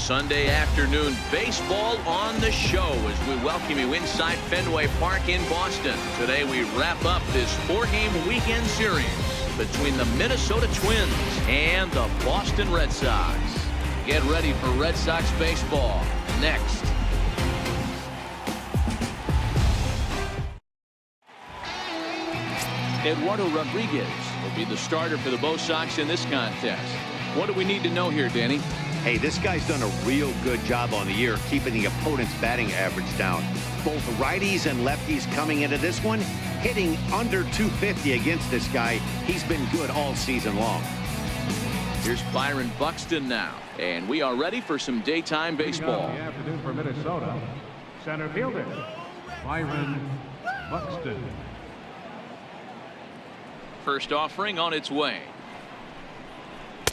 Sunday afternoon baseball on the show as we welcome you inside Fenway Park in Boston. Today we wrap up this 4-game weekend series between the Minnesota Twins and the Boston Red Sox. Get ready for Red Sox baseball next. Eduardo Rodriguez will be the starter for the Bo Sox in this contest. What do we need to know here, Danny? Hey, this guy's done a real good job on the year keeping the opponent's batting average down. Both righties and lefties coming into this one hitting under 250 against this guy. He's been good all season long. Here's Byron Buxton now, and we are ready for some daytime baseball. The afternoon for Minnesota, center fielder Byron Buxton. First offering on its way.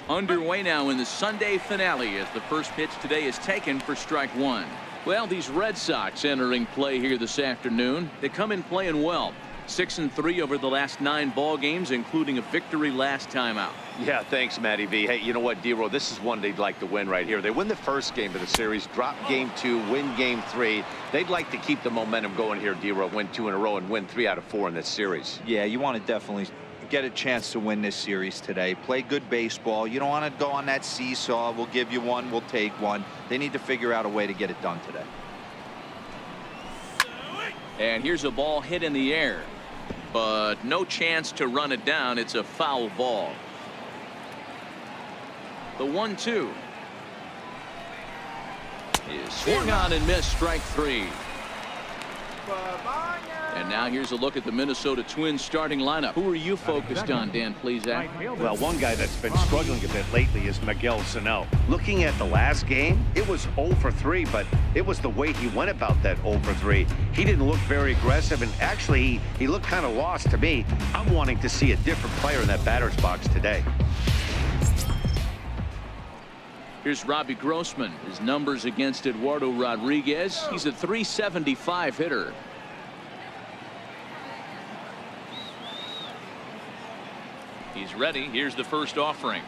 Underway now in the Sunday finale as the first pitch today is taken for strike one. Well, these Red Sox entering play here this afternoon. They come in playing well. 6-3 over the last 9 ball games, including a victory last time out. Yeah, thanks, Matty V. Hey, you know what, D-Roll, this is one they'd like to win right here. They win the first game of the series, drop game 2, win game 3. They'd like to keep the momentum going here, D-Roll, win 2 in a row and win 3 out of 4 in this series. Yeah, you want to definitely get a chance to win this series today. Play good baseball. You don't want to go on that seesaw. We'll give you one, we'll take one. They need to figure out a way to get it done today. And here's a ball hit in the air, but no chance to run it down. It's a foul ball. The 1-2 is swung on and missed, strike 3. And now here's a look at the Minnesota Twins starting lineup. Who are you focused on, Dan Plesac? Well, one guy that's been struggling a bit lately is Miguel Sano. Looking at the last game, it was 0 for 3, but it was the way he went about that 0 for 3. He didn't look very aggressive, and actually he looked kind of lost to me. I'm wanting to see a different player in that batter's box today. Here's Robbie Grossman. His numbers against Eduardo Rodriguez. He's a .375 hitter. He's ready. Here's the first offering.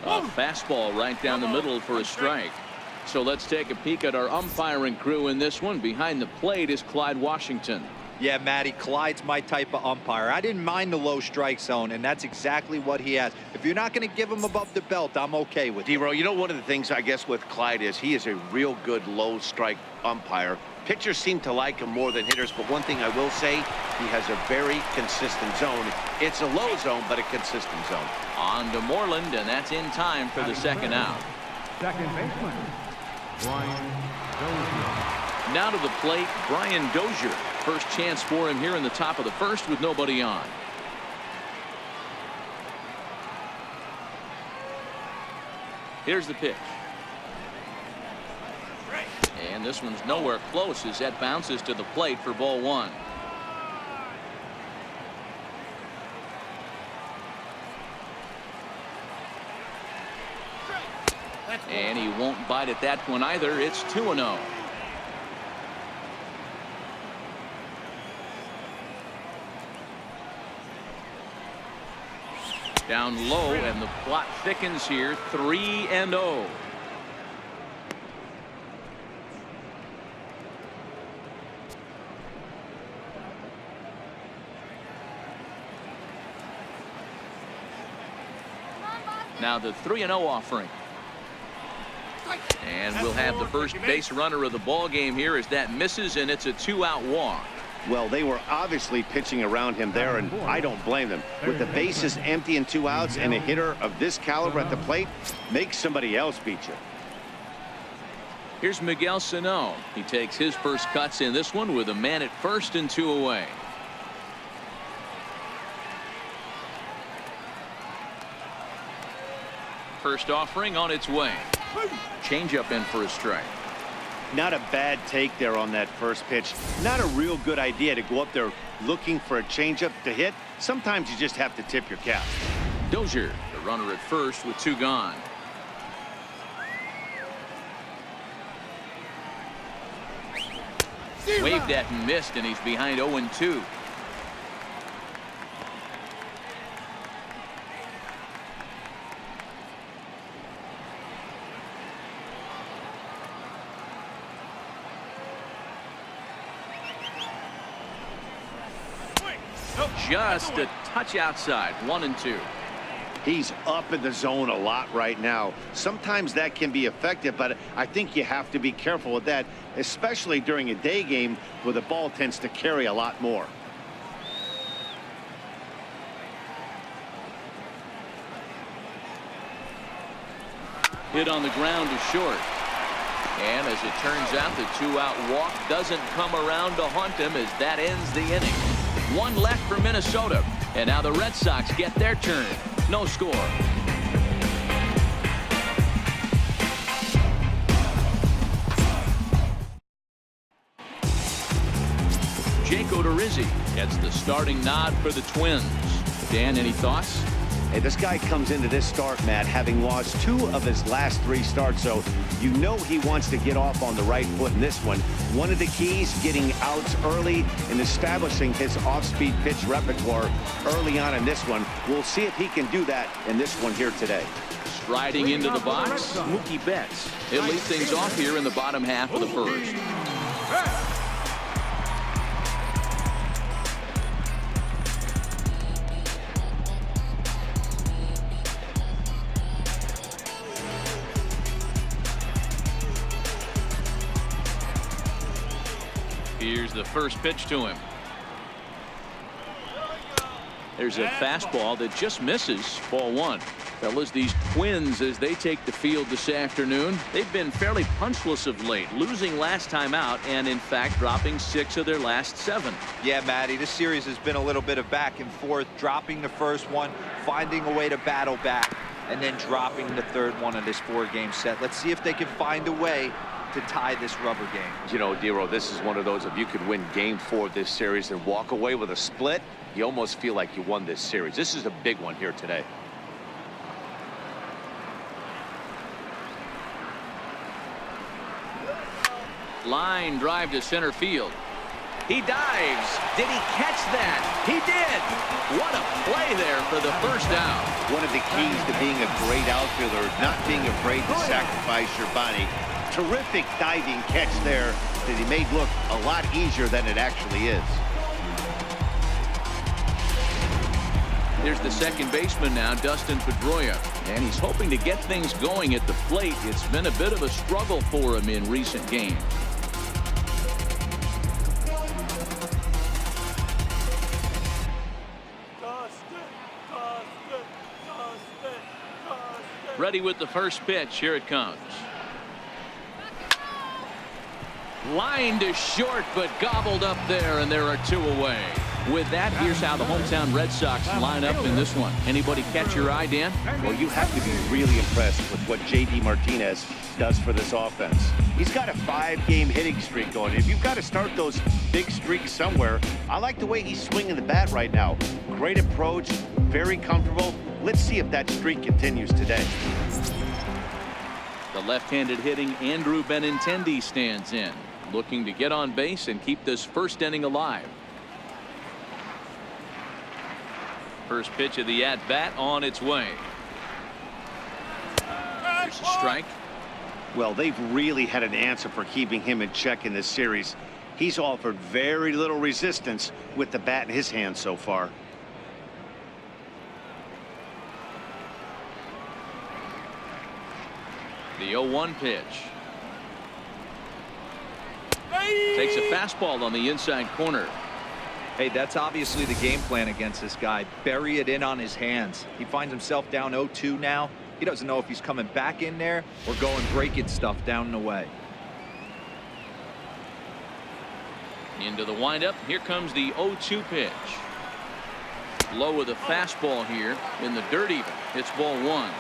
A fastball right down the middle for a strike. So let's take a peek at our umpiring crew in this one. Behind the plate is Clyde Washington. Yeah, Matty, Clyde's my type of umpire. I didn't mind the low strike zone, and that's exactly what he has. If you're not going to give him above the belt, I'm okay with it. D-Row, you know, one of the things I guess with Clyde is he is a real good low strike umpire. Pitchers seem to like him more than hitters, but one thing I will say, he has a very consistent zone. It's a low zone, but a consistent zone. On to Moreland, and that's in time for the second out. Second baseman Brian Dozier. Now to the plate, Brian Dozier. First chance for him here in the top of the first with nobody on. Here's the pitch. And this one's nowhere close as that bounces to the plate for ball 1. And he won't bite at that one either. It's 2-0. Down low, and the plot thickens here. 3-0. Now the 3-0 offering. And we'll have the first base runner of the ball game here as that misses, and it's a 2-out walk. Well, they were obviously pitching around him there, and I don't blame them. With the bases empty and 2 outs, and a hitter of this caliber at the plate, make somebody else beat you. Here's Miguel Sano. He takes his first cuts in this one with a man at first and 2 away. First offering on its way. Changeup in for a strike. Not a bad take there on that first pitch. Not a real good idea to go up there looking for a changeup to hit. Sometimes you just have to tip your cap. Dozier, the runner at first with 2 gone. Waved at and missed, and he's behind 0-2. just a touch outside. 1-2. He's up in the zone a lot right now. Sometimes that can be effective, but I think you have to be careful with that, especially during a day game where the ball tends to carry a lot more. Hit on the ground to short. And as it turns out, the 2-out walk doesn't come around to haunt him as that ends the inning. One left for Minnesota. And now the Red Sox get their turn. No score. Jake Odorizzi gets the starting nod for the Twins. Dan, any thoughts? Hey, this guy comes into this start, Matt, having lost 2 of his last 3 starts, so you know he wants to get off on the right foot in this one. One of the keys, getting outs early and establishing his off-speed pitch repertoire early on in this one. We'll see if he can do that in this one here today. Striding into the box, Mookie Betts. He'll lead things off here in the bottom half of the first. Here's the first pitch to him. There's a fastball that just misses. Ball 1. Fellas, these Twins, as they take the field this afternoon, they've been fairly punchless of late, losing last time out and in fact dropping 6 of their last 7. Yeah, Matty, this series has been a little bit of back and forth, dropping the first one, finding a way to battle back, and then dropping the third one of this 4-game set. Let's see if they can find a way to tie this rubber game. You know, Dero, this is one of those, if you could win game 4 of this series and walk away with a split, you almost feel like you won this series. This is a big one here today. Line drive to center field. He dives. Did he catch that? He did. What a play there for the first out. One of the keys to being a great outfielder, not being afraid to sacrifice your body. Terrific diving catch there that he made look a lot easier than it actually is. Here's the second baseman now, Dustin Pedroia, and he's hoping to get things going at the plate. It's been a bit of a struggle for him in recent games. Ready with the first pitch. Here it comes. Line to short, but gobbled up there, and there are 2 away. With that, here's how the hometown Red Sox line up in this one. Anybody catch your eye, Dan? Well, you have to be really impressed with what J.D. Martinez does for this offense. He's got a 5-game hitting streak going. If you've got to start those big streaks somewhere, I like the way he's swinging the bat right now. Great approach, very comfortable. Let's see if that streak continues today. The left-handed hitting Andrew Benintendi stands in, looking to get on base and keep this first inning alive. First pitch of the at-bat on its way. Here's a strike. Well, they've really had an answer for keeping him in check in this series. He's offered very little resistance with the bat in his hand so far. The 0-1 pitch. Takes a fastball on the inside corner. Hey, that's obviously the game plan against this guy. Bury it in on his hands. He finds himself down 0-2 now. He doesn't know if he's coming back in there or going breaking stuff down and away. Into the windup. Here comes the 0-2 pitch. Low with a fastball here in the dirt even. It's ball 1.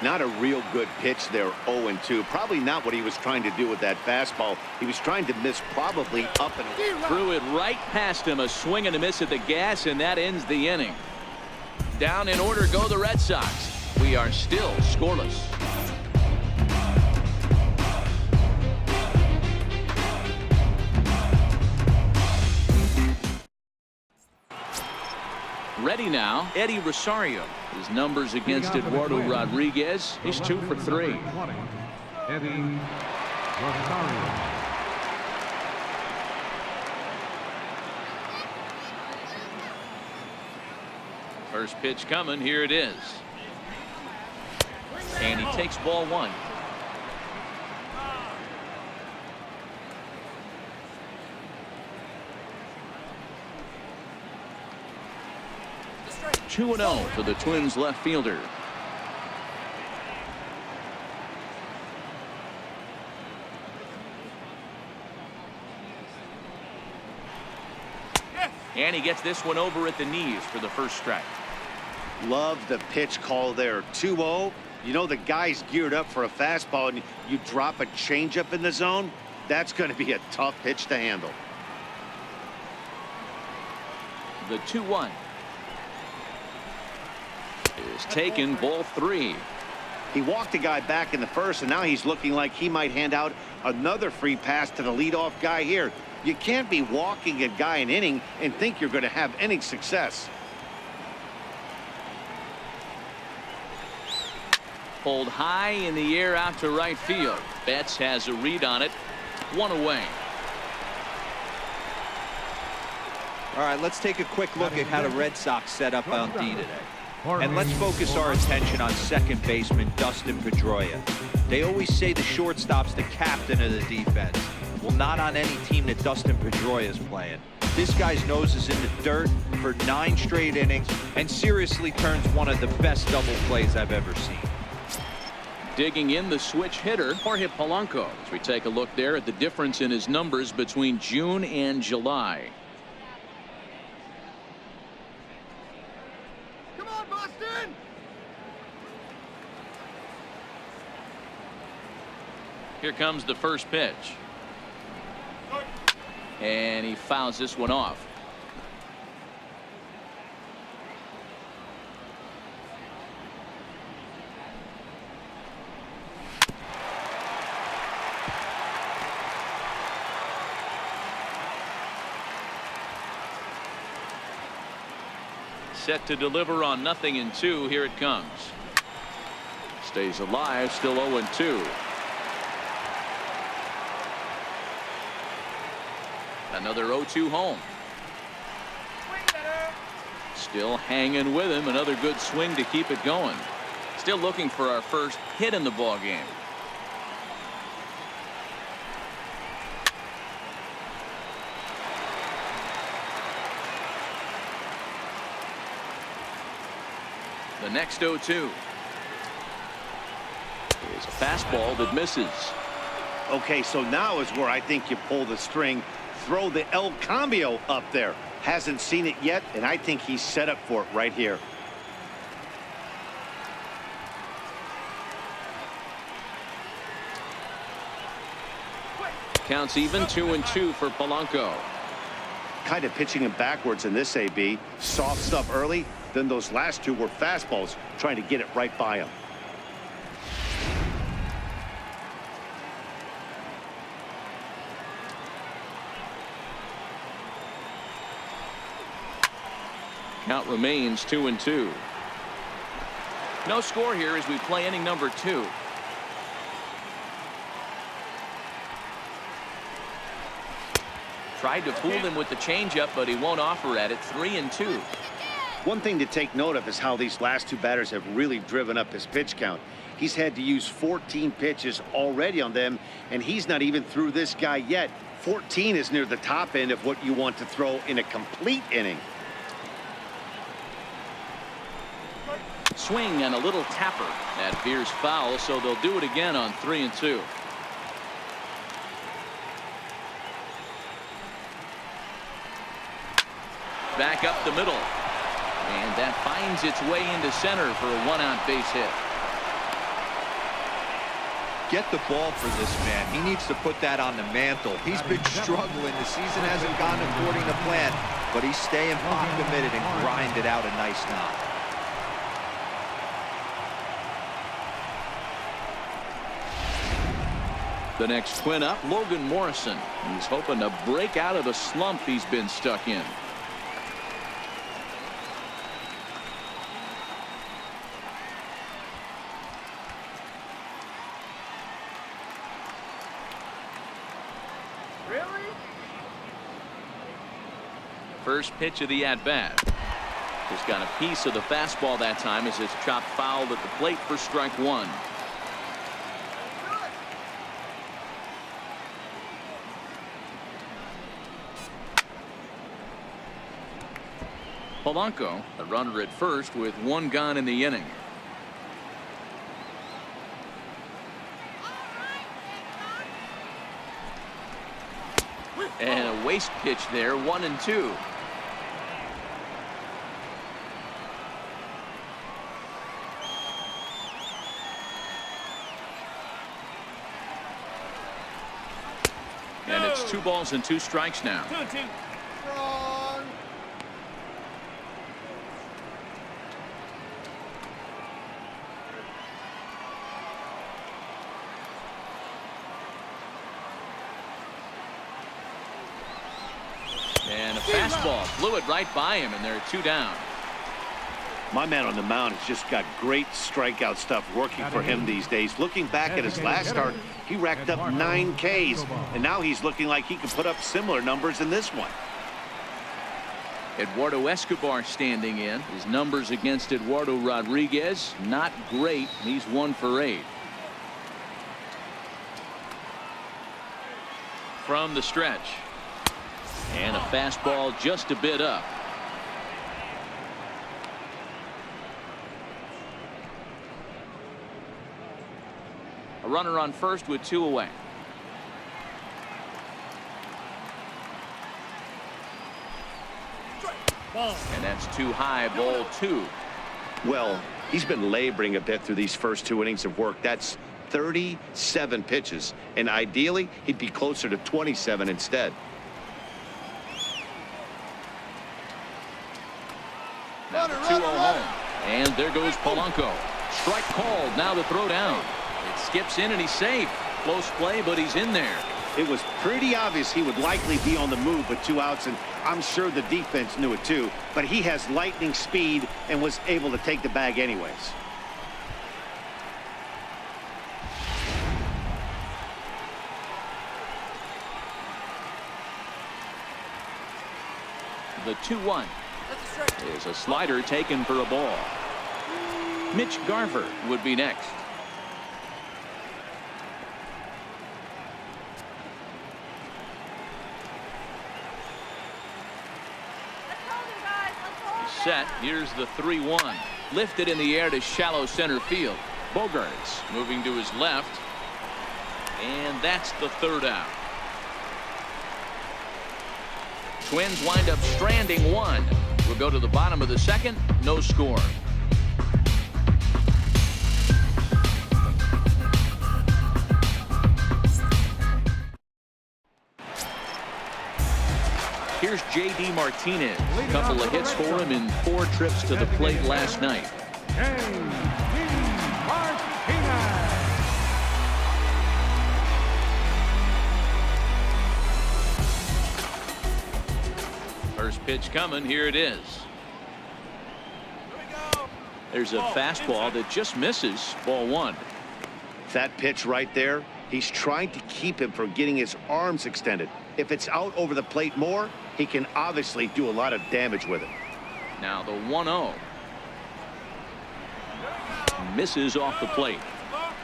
Not a real good pitch there, 0-2. Probably not what he was trying to do with that fastball. He was trying to miss probably up and threw it right past him. A swing and a miss at the gas, and that ends the inning. Down in order go the Red Sox. We are still scoreless. Ready now, Eddie Rosario. His numbers against Eduardo Rodriguez. He's 2 for 3. Eddie Rosario. First pitch coming. Here it is. And he takes ball one. Two and 0 for the Twins left fielder. And he gets this one over at the knees for the first strike. Love the pitch call there. 2-0. You know the guy's geared up for a fastball, and you drop a changeup in the zone. That's going to be a tough pitch to handle. The 2-1 is taken, ball 3. He walked a guy back in the first, and now he's looking like he might hand out another free pass to the leadoff guy here. You can't be walking a guy an inning and think you're going to have any success. Pulled high in the air out to right field. Betts has a read on it. One away. All right, let's take a quick look at how the Red Sox set up on D today. And let's focus our attention on second baseman Dustin Pedroia. They always say the shortstop's the captain of the defense. Well, not on any team that Dustin Pedroia is playing. This guy's nose is in the dirt for 9 straight innings and seriously turns one of the best double plays I've ever seen. Digging in the switch hitter, Jorge Polanco. As we take a look there at the difference in his numbers between June and July. Come on, Boston! Here comes the first pitch. And he fouls this one off. Set to deliver on 0-2. Here it comes. Stays alive, still 0-2. Another 0-2 home. Still hanging with him. Another good swing to keep it going. Still looking for our first hit in the ball game. The next 0-2 is a fastball that misses. Okay, so now is where I think you pull the string. Throw the El Cambio up there. Hasn't seen it yet, and I think he's set up for it right here. Counts even, 2-2 for Polanco. Kind of pitching him backwards in this AB. Soft stuff early, then those last two were fastballs, trying to get it right by him. Count remains 2-2. No score here as we play inning number 2. Tried to fool him with the changeup, but he won't offer at it. 3-2. One thing to take note of is how these last two batters have really driven up his pitch count. He's had to use 14 pitches already on them, and he's not even through this guy yet. 14 is near the top end of what you want to throw in a complete inning. Swing and a little tapper. That veers foul, so they'll do it again on 3-2. Back up the middle. And that finds its way into center for a 1-out base hit. Get the ball for this man. He needs to put that on the mantle. He's been struggling. The season hasn't gone according to plan, but he's staying pot committed and grinded out a nice knock. The next twin up, Logan Morrison. He's hoping to break out of the slump he's been stuck in. Really? First pitch of the at-bat. Just got a piece of the fastball that time as it's chopped foul at the plate for strike one. Polanco, the runner at first with one gone in the inning. And a waste pitch there, 1-2. And it's 2 balls and 2 strikes now. And a fastball blew it right by him, and there are 2 down. My man on the mound has just got great strikeout stuff working for him these days. Looking back at his last start, he racked up 9 Ks, and now he's looking like he can put up similar numbers in this one. Eduardo Escobar standing in. His numbers against Eduardo Rodriguez, not great. He's 1 for 8. From the stretch. And a fastball just a bit up. A runner on first with 2 away. And that's too high, ball 2. Well, he's been laboring a bit through these first 2 innings of work. That's 37 pitches, and ideally he'd be closer to 27 instead. Now the 2-0 home. And there goes Polanco. Strike called. Now the throw down. It skips in and he's safe. Close play, but he's in there. It was pretty obvious he would likely be on the move with 2 outs, and I'm sure the defense knew it too. But he has lightning speed and was able to take the bag anyways. The 2-1 is a slider taken for a ball. Mitch Garver would be next. He's set. Here's the 3-1. Lifted in the air to shallow center field. Bogarts moving to his left. And that's the 3rd out. Twins wind up stranding 1. We'll go to the bottom of the 2nd. No score. Here's J.D. Martinez. A couple of hits for him in 4 trips to the plate last night. J.D. Martinez. First pitch coming. Here it is. There's a fastball that just misses. Ball 1. That pitch right there, he's trying to keep him from getting his arms extended. If it's out over the plate more, he can obviously do a lot of damage with it. Now the 1-0. Misses off the plate.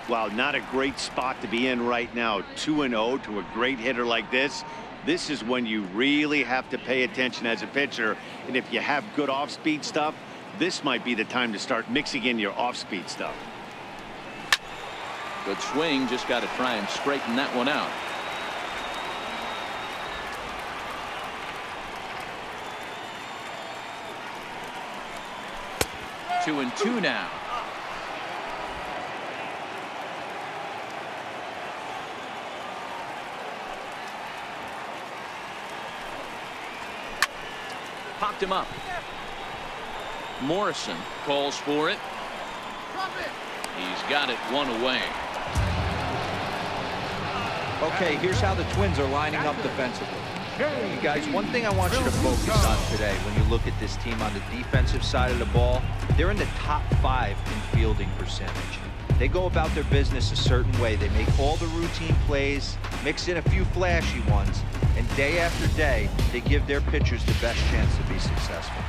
Wow, not a great spot to be in right now. 2-0 to a great hitter like this. This is when you really have to pay attention as a pitcher. And if you have good off-speed stuff, this might be the time to start mixing in your off-speed stuff. Good swing. Just got to try and straighten that one out. Two and 2 now. Popped him up. Morrison calls for it. He's got it 1 away. Okay, here's how the Twins are lining up defensively. You guys, one thing I want you to focus on today when you look at this team on the defensive side of the ball, they're in the top 5 in fielding percentage. They go about their business a certain way. They make all the routine plays, mix in a few flashy ones, and day after day, they give their pitchers the best chance to be successful.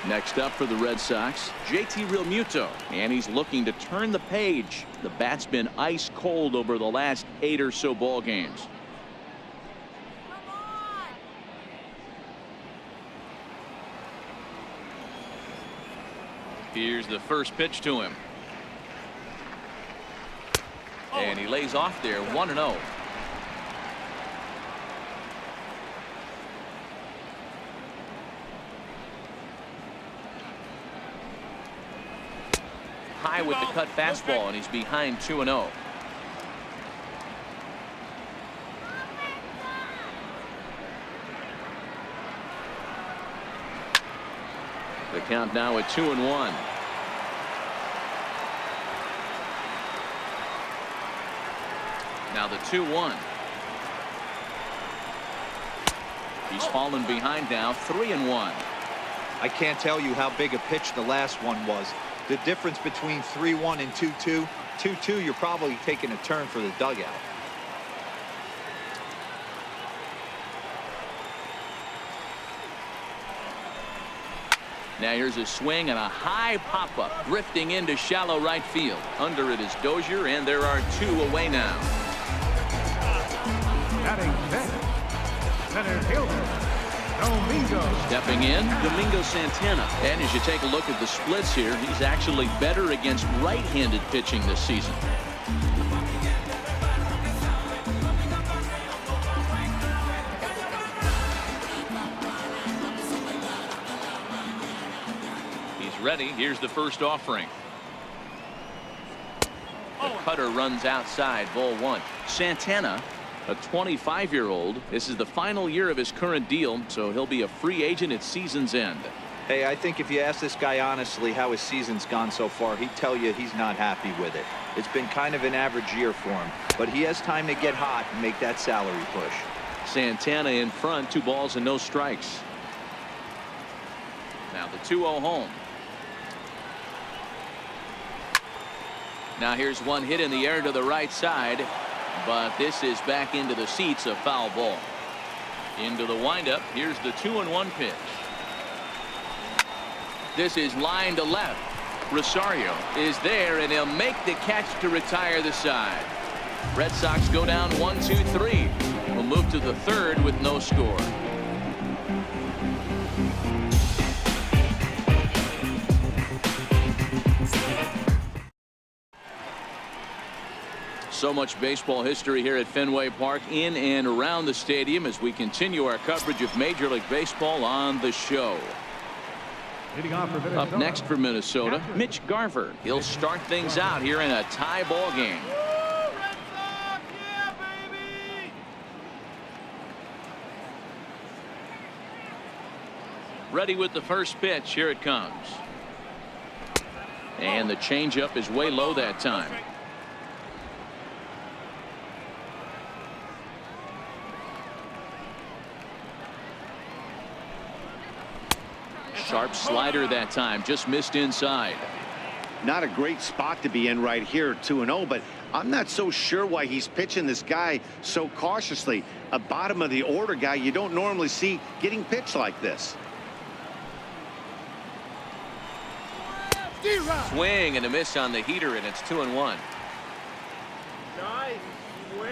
Next up for the Red Sox, JT Realmuto, and he's looking to turn the page. The bat's been ice cold over the last 8 or so ball games. Here's the first pitch to him. And he lays off there, 1-0. High with the cut fastball, and he's behind 2-0. The count now at 2-1. Now the 2-1. He's fallen behind now, 3-1. I can't tell you how big a pitch the last one was. The difference between 3-1 and 2-2. 2-2, you're probably taking a turn for the dugout. Now here's a swing and a high pop-up drifting into shallow right field. Under it is Dozier, and there are 2 away now. Batting fifth, center fielder, Domingo. Stepping in, Domingo Santana. And as you take a look at the splits here, he's actually better against right-handed pitching this season. He's ready. Here's the first offering. The cutter runs outside, ball 1. Santana, a 25-year-old. This is the final year of his current deal, so he'll be a free agent at season's end. Hey, I think if you ask this guy honestly how his season's gone so far, he'd tell you he's not happy with it. It's been kind of an average year for him, but he has time to get hot and make that salary push. Santana in front, 2 balls and no strikes. Now the 2-0 home. Now here's one hit in the air to the right side, but this is back into the seats, a foul ball. Into the windup. Here's the 2-1 pitch. This is line to left. Rosario is there, and he'll make the catch to retire the side. Red Sox go down 1-2-3. We'll move to the 3rd with no score. So much baseball history here at Fenway Park, in and around the stadium, as we continue our coverage of Major League Baseball on the show. Up next for Minnesota, Mitch Garver. He'll start things out here in a tie ball game. Ready with the first pitch. Here it comes. And the changeup is way low that time. Sharp slider that time, just missed inside. Not a great spot to be in right here, 2-0, but I'm not so sure why he's pitching this guy so cautiously. A bottom of the order guy you don't normally see getting pitched like this. Swing and a miss on the heater, and it's 2-1. Nice swing.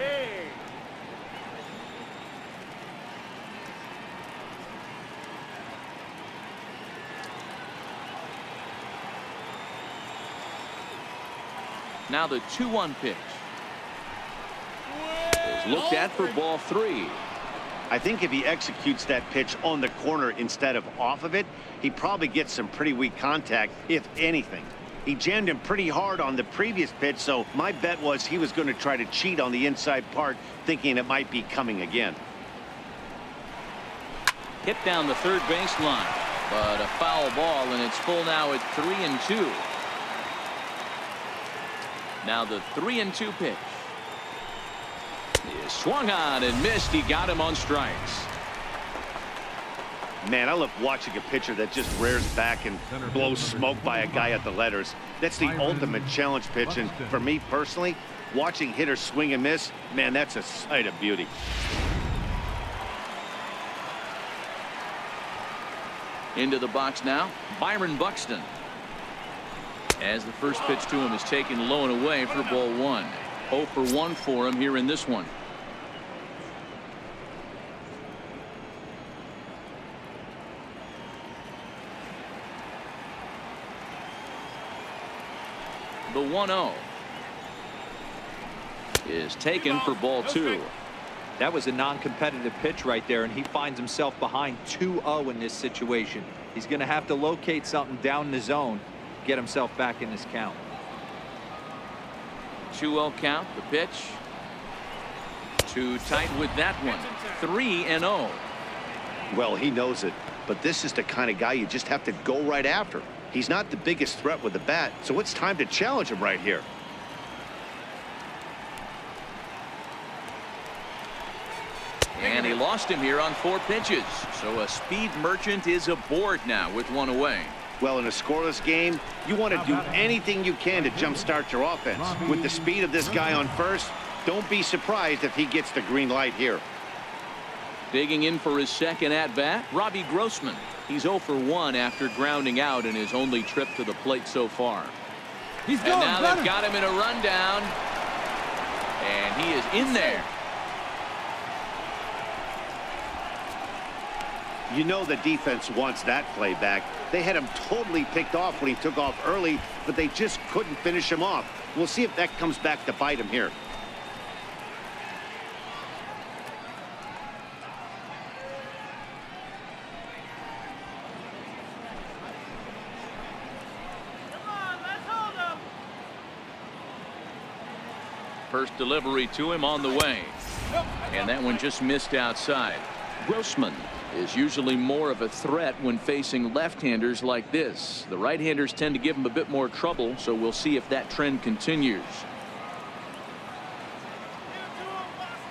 Now the 2-1 pitch is looked at for ball 3. I think if he executes that pitch on the corner instead of off of it, he probably gets some pretty weak contact, if anything. He jammed him pretty hard on the previous pitch, so my bet was he was going to try to cheat on the inside part, thinking it might be coming again. Hit down the third baseline, but a foul ball, and it's full now at 3-2. Now the 3-2 pitch is swung on and missed. He got him on strikes. Man, I love watching a pitcher that just rears back and blows smoke by a guy at the letters. That's the ultimate challenge pitch, and for me personally, watching hitters swing and miss, man, that's a sight of beauty. Into the box now, Byron Buxton. As the first pitch to him is taken low and away for ball 1. 0 for 1 for him here in this one. The 1-0 is taken for ball 2. That was a non-competitive pitch right there, and he finds himself behind 2-0 in this situation. He's going to have to locate something down the zone, get himself back in this count. 2-0 count, the pitch. Too tight with that one. 3-0. Well, he knows it, but this is the kind of guy you just have to go right after. He's not the biggest threat with the bat, so it's time to challenge him right here. And he lost him here on 4 pitches. So a speed merchant is aboard now with 1 away. Well, in a scoreless game, you want to do anything you can to jumpstart your offense. With the speed of this guy on first, don't be surprised if he gets the green light here. Digging in for his second at-bat, Robbie Grossman. He's 0 for 1 after grounding out in his only trip to the plate so far. And now they've got him in a rundown. And he is in there. You know the defense wants that play back. They had him totally picked off when he took off early, but they just couldn't finish him off. We'll see if that comes back to bite him here. First delivery to him on the way. And that one just missed outside. Grossman is usually more of a threat when facing left-handers like this. The right-handers tend to give him a bit more trouble, so we'll see if that trend continues.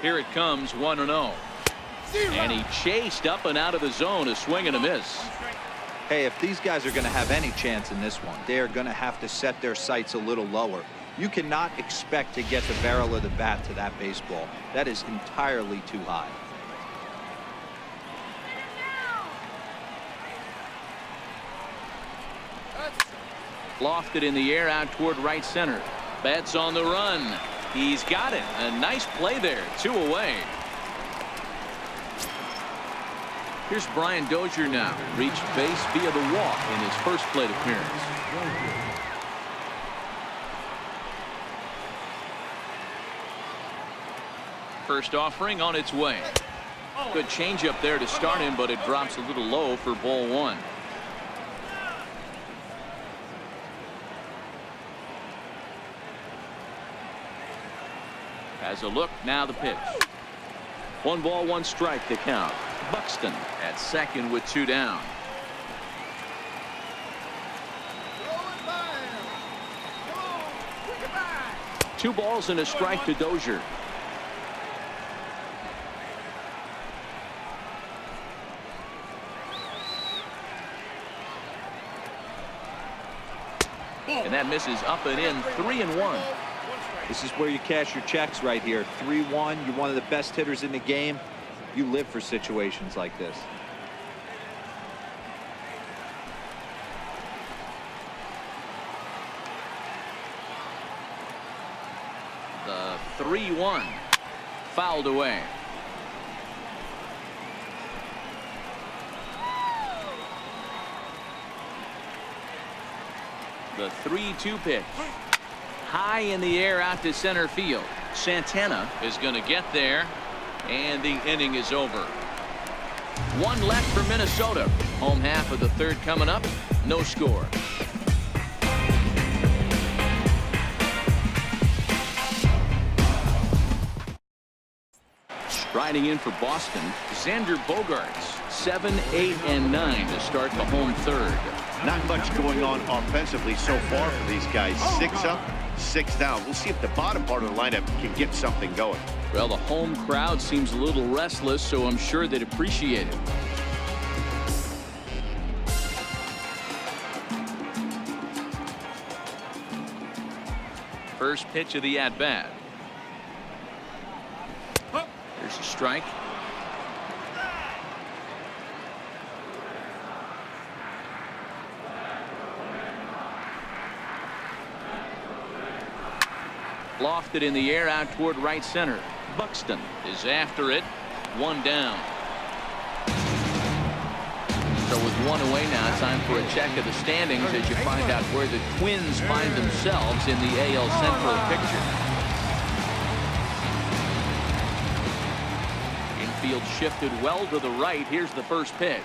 Here it comes, 1-0. And he chased up and out of the zone, a swing and a miss. Hey, if these guys are going to have any chance in this one, they are going to have to set their sights a little lower. You cannot expect to get the barrel of the bat to that baseball. That is entirely too high. Lofted in the air out toward right center. Betts on the run. He's got it. A nice play there. 2 away. Here's Brian Dozier now. Reached base via the walk in his first plate appearance. First offering on its way. Good changeup there to start him, but it drops a little low for ball 1. Has a look, now the pitch. 1 ball, 1 strike to count. Buxton at second with 2 down. Two balls and a strike to Dozier. And that misses up and in. 3-1. This is where you cash your checks right here. 3-1. You're one of the best hitters in the game. You live for situations like this. The 3-1 fouled away. The 3-2 pitch. High in the air out to center field. Santana is going to get there, and the inning is over. 1 left for Minnesota. Home half of the third coming up. No score. Striding in for Boston, Xander Bogaerts. 7, 8, and 9 to start the home third. Not much going on offensively so far for these guys. 6 up, 6 down. We'll see if the bottom part of the lineup can get something going. Well, the home crowd seems a little restless, so I'm sure they'd appreciate it. First pitch of the at-bat. There's a strike. Lofted in the air out toward right center. Buxton is after it. One down. So with one away now, time for a check of the standings as you find out where the Twins find themselves in the AL Central picture. Infield shifted well to the right. Here's the first pitch.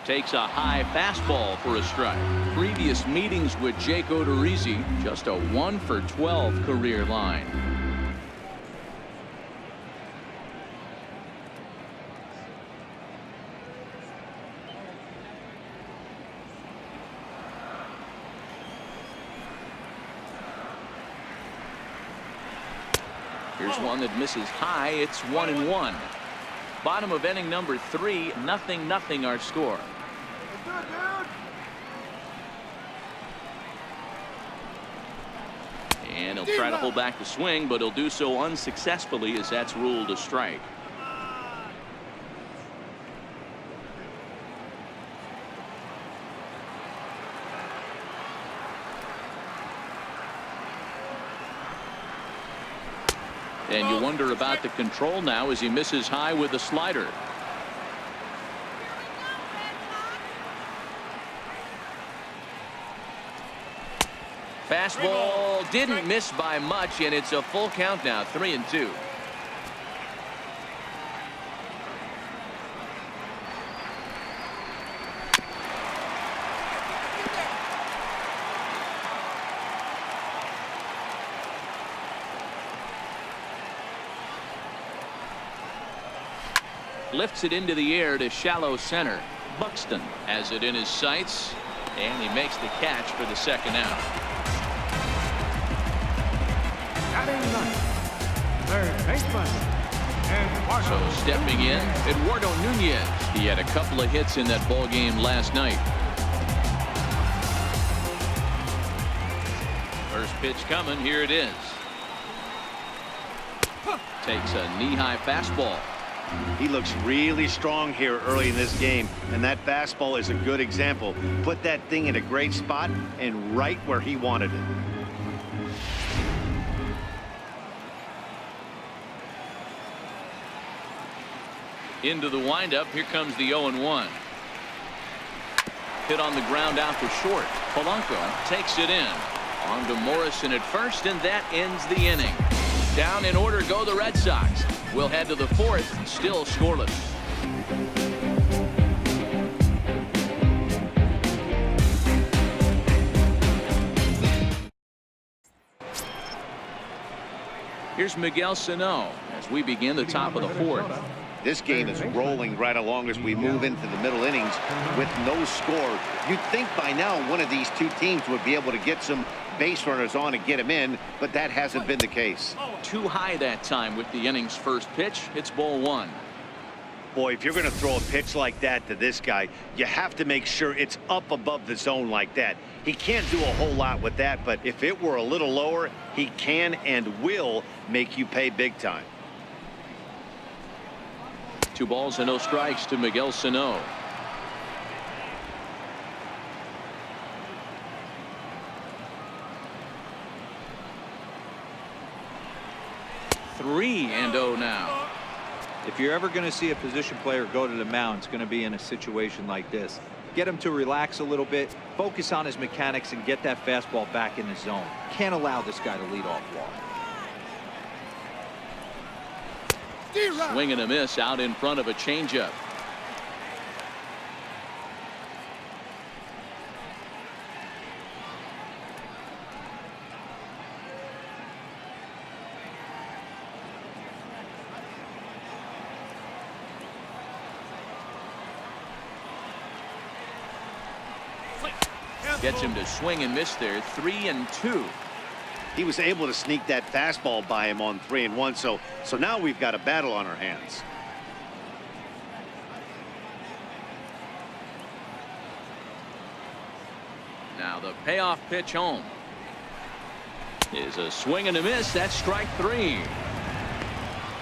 Takes a high fastball for a strike. Previous meetings with Jake Odorizzi, just a 1 for 12 career line. Here's one that misses high. It's 1-1. Bottom of inning number 3, 0-0 our score. And he'll try to hold back the swing, but he'll do so unsuccessfully as that's ruled a strike. And you wonder about the control now as he misses high with the slider. Fastball didn't miss by much, and it's a full count now, 3-2. Lifts it into the air to shallow center. Buxton has it in his sights, and he makes the catch for the second out. Batting ninth, third baseman, Eduardo. So stepping in, Eduardo Nunez. He had a couple of hits in that ball game last night. First pitch coming. Here it is. Takes a knee-high fastball. He looks really strong here early in this game, and that fastball is a good example. Put that thing in a great spot and right where he wanted it. Into the windup. Here comes the 0-1. Hit on the ground out to short. Polanco takes it in. On to Morrison at first, and that ends the inning. Down in order go the Red Sox. We'll head to the fourth, still scoreless. Here's Miguel Sano as we begin the top of the fourth. This game is rolling right along as we move into the middle innings with no score. You'd think by now one of these two teams would be able to get some base runners on and get them in, but that hasn't been the case. Too high that time with the inning's first pitch. It's ball one. Boy, if you're going to throw a pitch like that to this guy, you have to make sure it's up above the zone like that. He can't do a whole lot with that, but if it were a little lower, he can and will make you pay big time. 2 balls and no strikes to Miguel Sano. Three and 0 now. If you're ever going to see a position player go to the mound, it's going to be in a situation like this. Get him to relax a little bit, focus on his mechanics, and get that fastball back in the zone. Can't allow this guy to lead off walk. Swing and a miss out in front of a changeup. Gets him to swing and miss there. 3-2. He was able to sneak that fastball by him on 3-1, so now we've got a battle on our hands. Now the payoff pitch home is a swing and a miss. That's strike 3.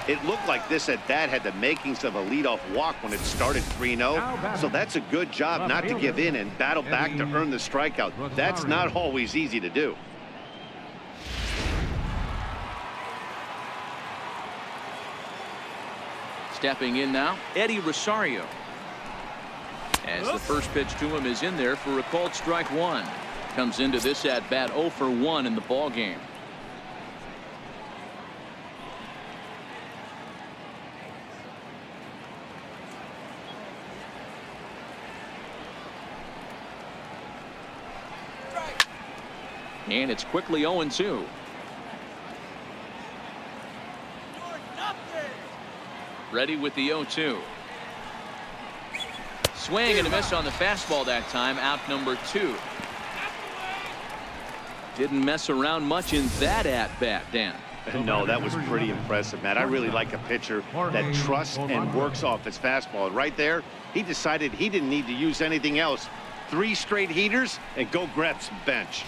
It looked like this at bat had the makings of a leadoff walk when it started 3-0. So that's a good job not to give in and battle back to earn the strikeout. That's not always easy to do. Stepping in now, Eddie Rosario. As the first pitch to him is in there for a called strike one. Comes into this at bat 0 for 1 in the ball game. And it's quickly 0-2. Ready with the 0-2. Swing and a miss on the fastball that time. Out number 2. Didn't mess around much in that at bat, Dan. No, that was pretty impressive, Matt. I really like a pitcher that trusts and works off his fastball. Right there, he decided he didn't need to use anything else. 3 straight heaters and go grab some bench.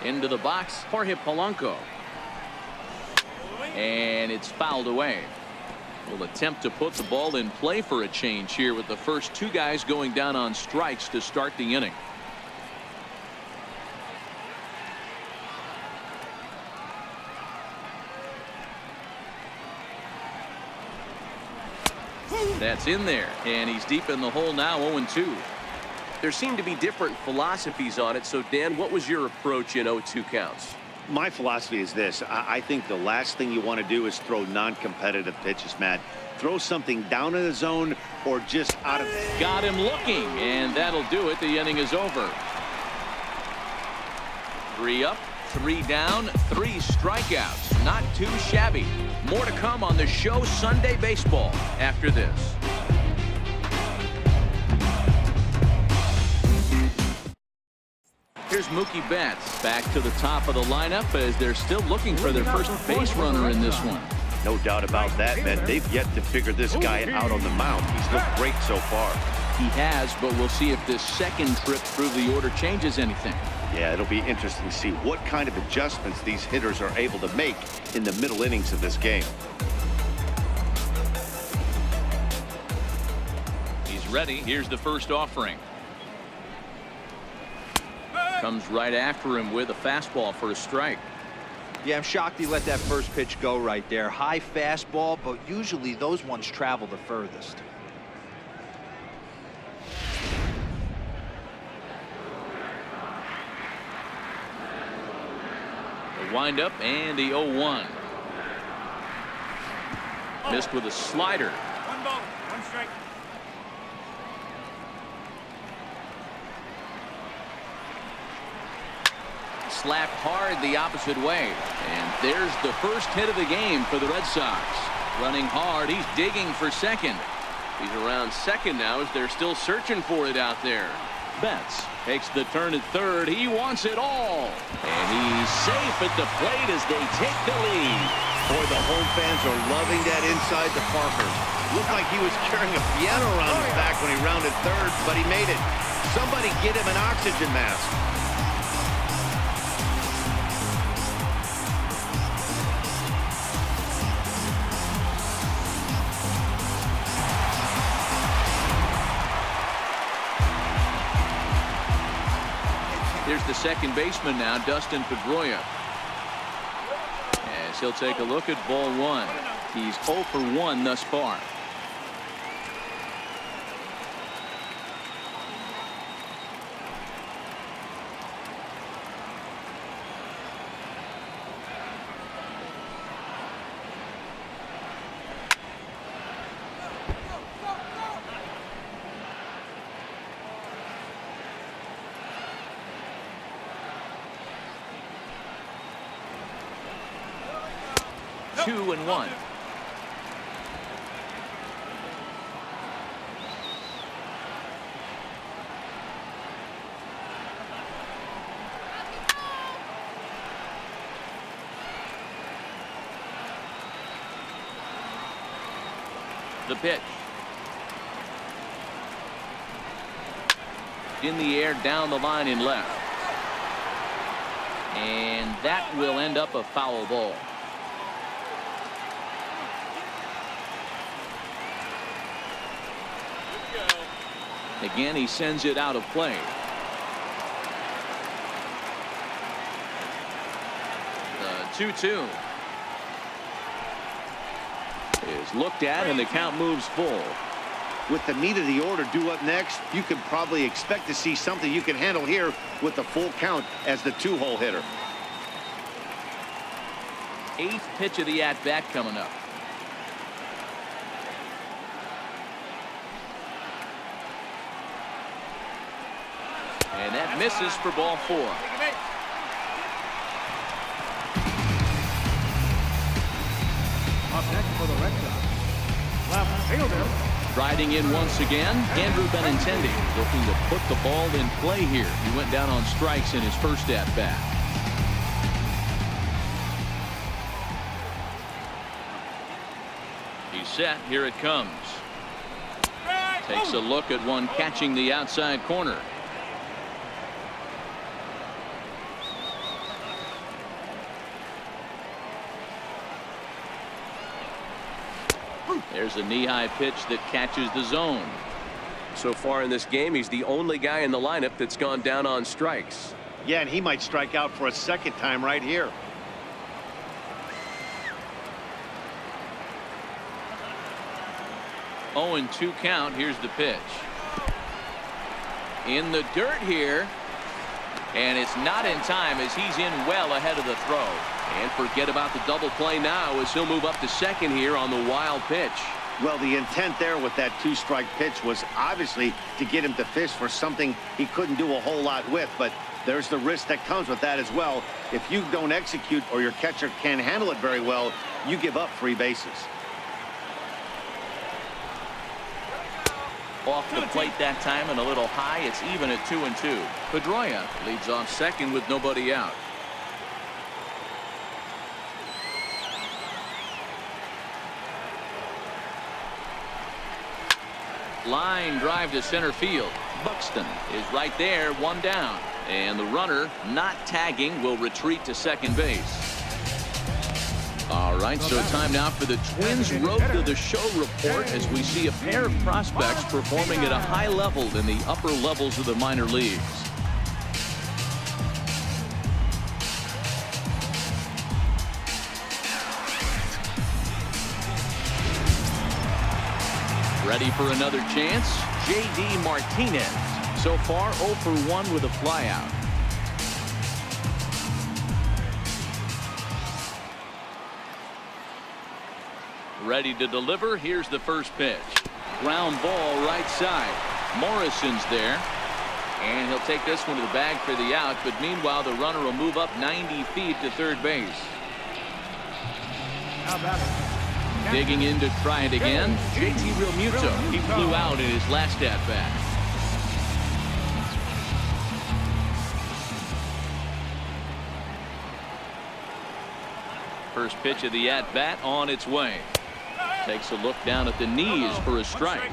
Into the box, Jorge Polanco. And it's fouled away. Will attempt to put the ball in play for a change here with the first 2 guys going down on strikes to start the inning. That's in there, and he's deep in the hole now. 0-2. There seem to be different philosophies on it. So, Dan, what was your approach at 0-2 counts? My philosophy is this. I think the last thing you want to do is throw non-competitive pitches, Matt. Throw something down in the zone or just out of it. Got him looking, and that'll do it. The inning is over. 3 up, 3 down, 3 strikeouts. Not too shabby. More to come on the show Sunday Baseball after this. Here's Mookie Betts back to the top of the lineup as they're still looking for their first base runner in this one. No doubt about that, man. They've yet to figure this guy out on the mound. He's looked great so far. He has, but we'll see if this second trip through the order changes anything. Yeah, it'll be interesting to see what kind of adjustments these hitters are able to make in the middle innings of this game. He's ready. Here's the first offering. Comes right after him with a fastball for a strike. Yeah, I'm shocked he let that first pitch go right there. High fastball, but usually those ones travel the furthest. The windup and the 0-1. Missed with a slider. 1 ball, 1 strike. Slapped hard the opposite way. And there's the first hit of the game for the Red Sox. Running hard. He's digging for second. He's around second now as they're still searching for it out there. Betts takes the turn at third. He wants it all. And he's safe at the plate as they take the lead. Boy, the home fans are loving that inside the Parker. Looked like he was carrying a piano around his back when he rounded third, but he made it. Somebody get him an oxygen mask. Here's the second baseman now, Dustin Pedroia. As he'll take a look at ball 1. He's 0 for 1 thus far. Two and 1. The pitch. In the air, down the line in left. And that will end up a foul ball. Again, he sends it out of play. The 2-2. Is looked at, and the count moves full. With the meat of the order due up next, you could probably expect to see something you can handle here with the full count as the 2-hole hitter. 8th pitch of the at-bat coming up. And that misses for ball 4. Up next for the Red Sox, left fielder. Riding in once again, Andrew Benintendi, looking to put the ball in play here. He went down on strikes in his first at-bat. He's set. Here it comes. Takes a look at one catching the outside corner. There's a knee-high pitch that catches the zone. So far in this game, he's the only guy in the lineup that's gone down on strikes. Yeah, and he might strike out for a second time right here. Oh, and 2 count. Here's the pitch. In the dirt here. And it's not in time as he's in well ahead of the throw. And forget about the double play now as he'll move up to second here on the wild pitch. Well, the intent there with that 2-strike pitch was obviously to get him to fish for something he couldn't do a whole lot with, but there's the risk that comes with that as well. If you don't execute or your catcher can't handle it very well, you give up free bases. Off the plate that time and a little high. It's even at 2-2. Pedroia leads off second with nobody out. Line drive to center field. Buxton is right there, 1 down. And the runner, not tagging, will retreat to second base. All right, so time now for the Twins Road to the Show report as we see a pair of prospects performing at a high level in the upper levels of the minor leagues. Ready for another chance? J.D. Martinez. So far 0 for 1 with a flyout. Ready to deliver. Here's the first pitch. Ground ball right side. Morrison's there. And he'll take this one to the bag for the out. But meanwhile, the runner will move up 90 feet to third base. How about it? Digging in to try it again. JT Realmuto. He flew out in his last at-bat. First pitch of the at-bat on its way. Takes a look down at the knees for a strike.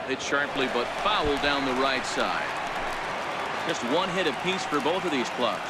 Hit sharply but foul down the right side. Just 1 hit apiece for both of these clubs.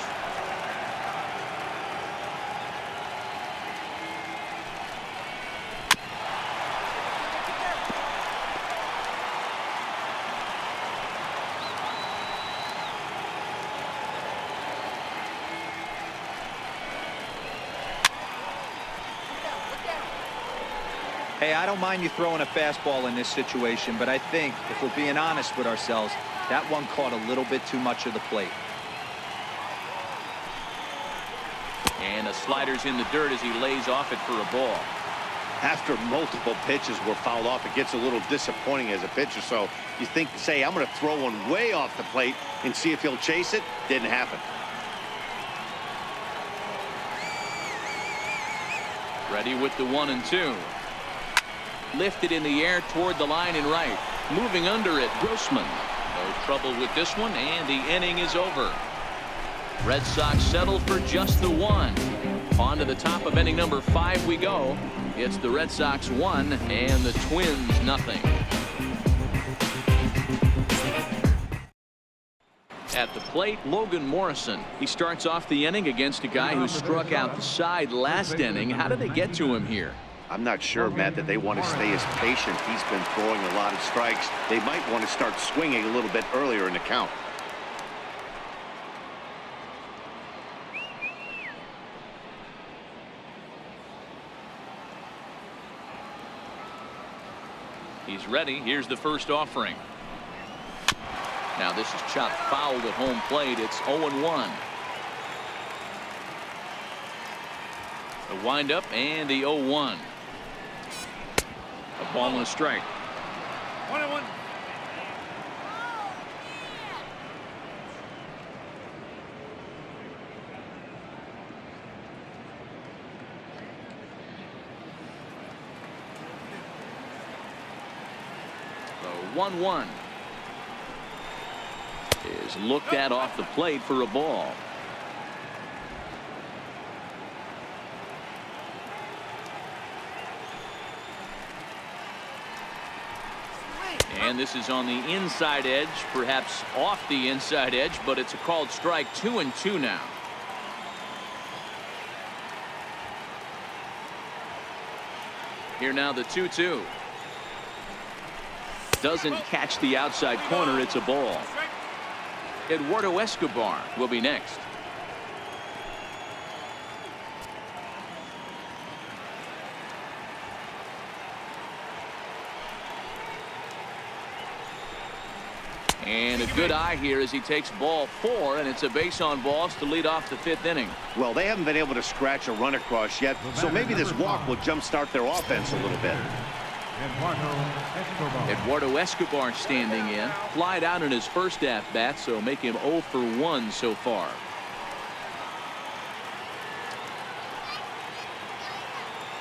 Hey, I don't mind you throwing a fastball in this situation, but I think if we're being honest with ourselves, that one caught a little bit too much of the plate. And a slider's in the dirt as he lays off it for a ball. After multiple pitches were fouled off, it gets a little disappointing as a pitcher. So you think, say, I'm going to throw one way off the plate and see if he'll chase it. Didn't happen. Ready with the 1-2. Lifted in the air toward the line and right. Moving under it, Grossman. No trouble with this one, and the inning is over. Red Sox settle for just the 1. On to the top of inning number 5 we go. It's the Red Sox 1 and the Twins nothing. At the plate, Logan Morrison. He starts off the inning against a guy who struck out the side last inning. How did they get to him here? I'm not sure, Matt, that they want to stay as patient. He's been throwing a lot of strikes. They might want to start swinging a little bit earlier in the count. He's ready. Here's the first offering. Now this is chopped foul at home plate. It's 0-1. The windup and the 0-1. A ball and a strike. 1-1. The 1-1 is looked at off the plate for a ball. And this is on the inside edge, perhaps off the inside edge, but it's a called strike. 2-2 now. Here now the 2-2. Doesn't catch the outside corner. It's a ball. Eduardo Escobar will be next. And a good eye here as he takes ball 4, and it's a base on balls to lead off the 5th inning. Well, they haven't been able to scratch a run across yet, so maybe this walk will jumpstart their offense a little bit. Eduardo Escobar standing in. Flied out in his first at-bat, so make him 0 for 1 so far.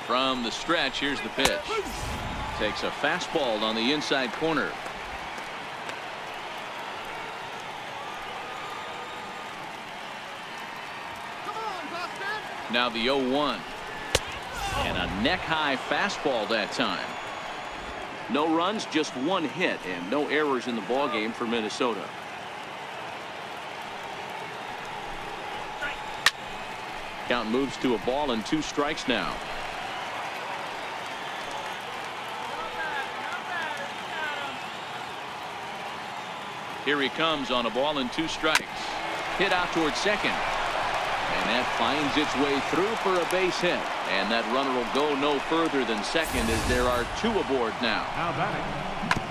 From the stretch, here's the pitch. Takes a fastball on the inside corner. Now the 0-1. And a neck-high fastball that time. No runs, just 1 hit, and no errors in the ballgame for Minnesota. Count moves to a ball and 2 strikes now. Here he comes on a ball and 2 strikes. Hit out towards second. And that finds its way through for a base hit. And that runner will go no further than second as there are 2 aboard now. Now batting,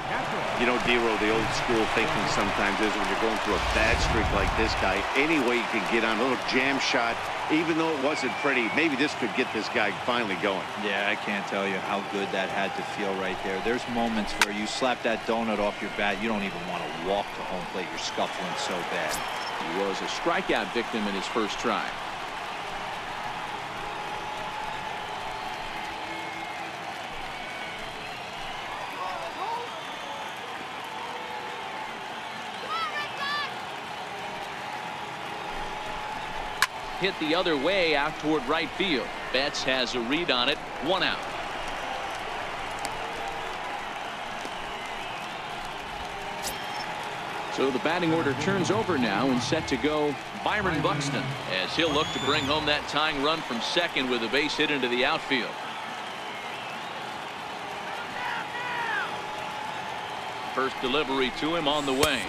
catcher. You know, Dero, the old school thinking sometimes is when you're going through a bad streak like this guy, any way you can get on a little jam shot, even though it wasn't pretty, maybe this could get this guy finally going. Yeah, I can't tell you how good that had to feel right there. There's moments where you slap that donut off your bat, you don't even want to walk to home plate. You're scuffling so bad. He was a strikeout victim in his first try. Hit the other way out toward right field. Betts has a read on it. 1 out. So the batting order turns over now and set to go Byron Buxton as he'll look to bring home that tying run from second with a base hit into the outfield. First delivery to him on the way.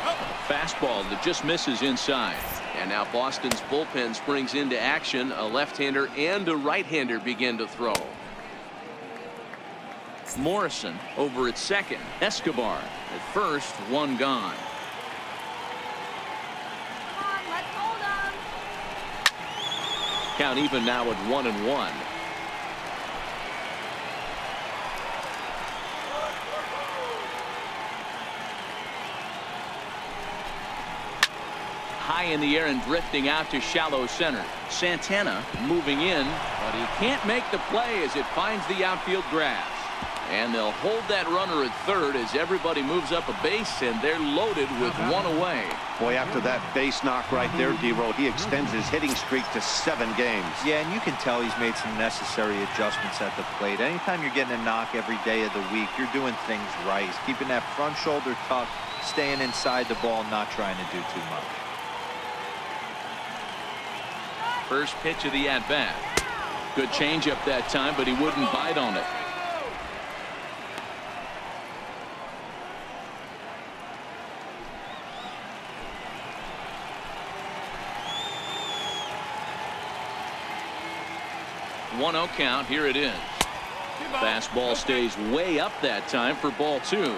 A fastball that just misses inside. And now Boston's bullpen springs into action. A left-hander and a right-hander begin to throw. Morrison over at second. Escobar at first. 1 gone. Come on, let's hold on. Count even now at 1-1. High in the air and drifting out to shallow center. Santana moving in, but he can't make the play as it finds the outfield grass. And they'll hold that runner at third as everybody moves up a base, and they're loaded with 1 away. Boy, after that base knock right there, Dero, he extends his hitting streak to 7 games. Yeah, and you can tell he's made some necessary adjustments at the plate. Anytime you're getting a knock every day of the week, you're doing things right. He's keeping that front shoulder tucked, staying inside the ball, not trying to do too much. First pitch of the at-bat. Good changeup that time, but he wouldn't bite on it. One-0 count. Here it is. Fastball stays way up that time for ball 2.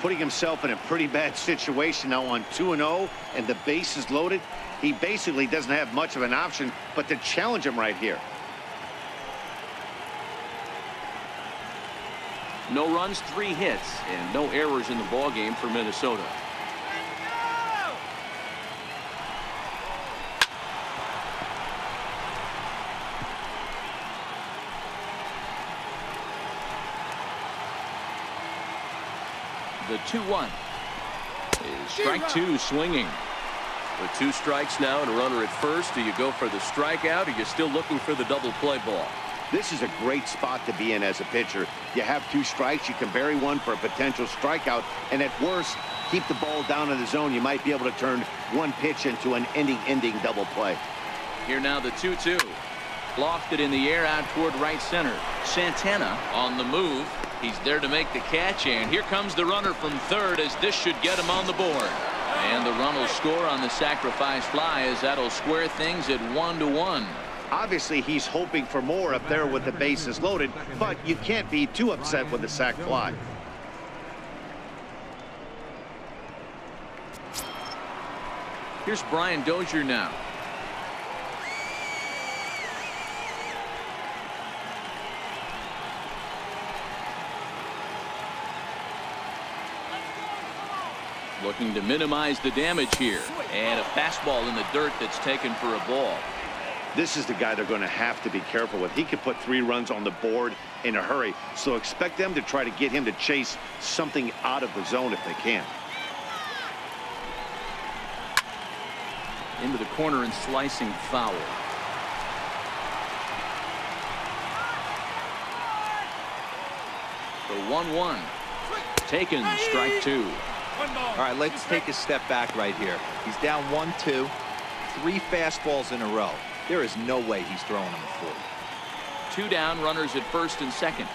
Putting himself in a pretty bad situation now on 2-0 and the base is loaded. He basically doesn't have much of an option but to challenge him right here. No runs, 3 hits, and no errors in the ball game for Minnesota. The 2-1 is strike 2 swinging. With 2 strikes now and a runner at first, do you go for the strikeout or are you still looking for the double play ball? This is a great spot to be in as a pitcher. You have 2 strikes, you can bury one for a potential strikeout, and at worst, keep the ball down in the zone. You might be able to turn one pitch into an ending double play. Here now the 2-2. Lofted in the air out toward right center. Santana on the move. He's there to make the catch, and here comes the runner from third as this should get him on the board. And the run will score on the sacrifice fly as that'll square things at 1-1. Obviously, he's hoping for more up there with the bases loaded, but you can't be too upset with the sac fly. Here's Brian Dozier now. Looking to minimize the damage here, and a fastball in the dirt that's taken for a ball. This is the guy they're going to have to be careful with. He could put 3 runs on the board in a hurry, so expect them to try to get him to chase something out of the zone if they can. Into the corner and slicing foul. The 1-1 taken, strike 2. All right, let's take a step back right here. He's down 1-2, 3 fastballs in a row. There is no way he's throwing him a 40. 2 down, runners at first and second.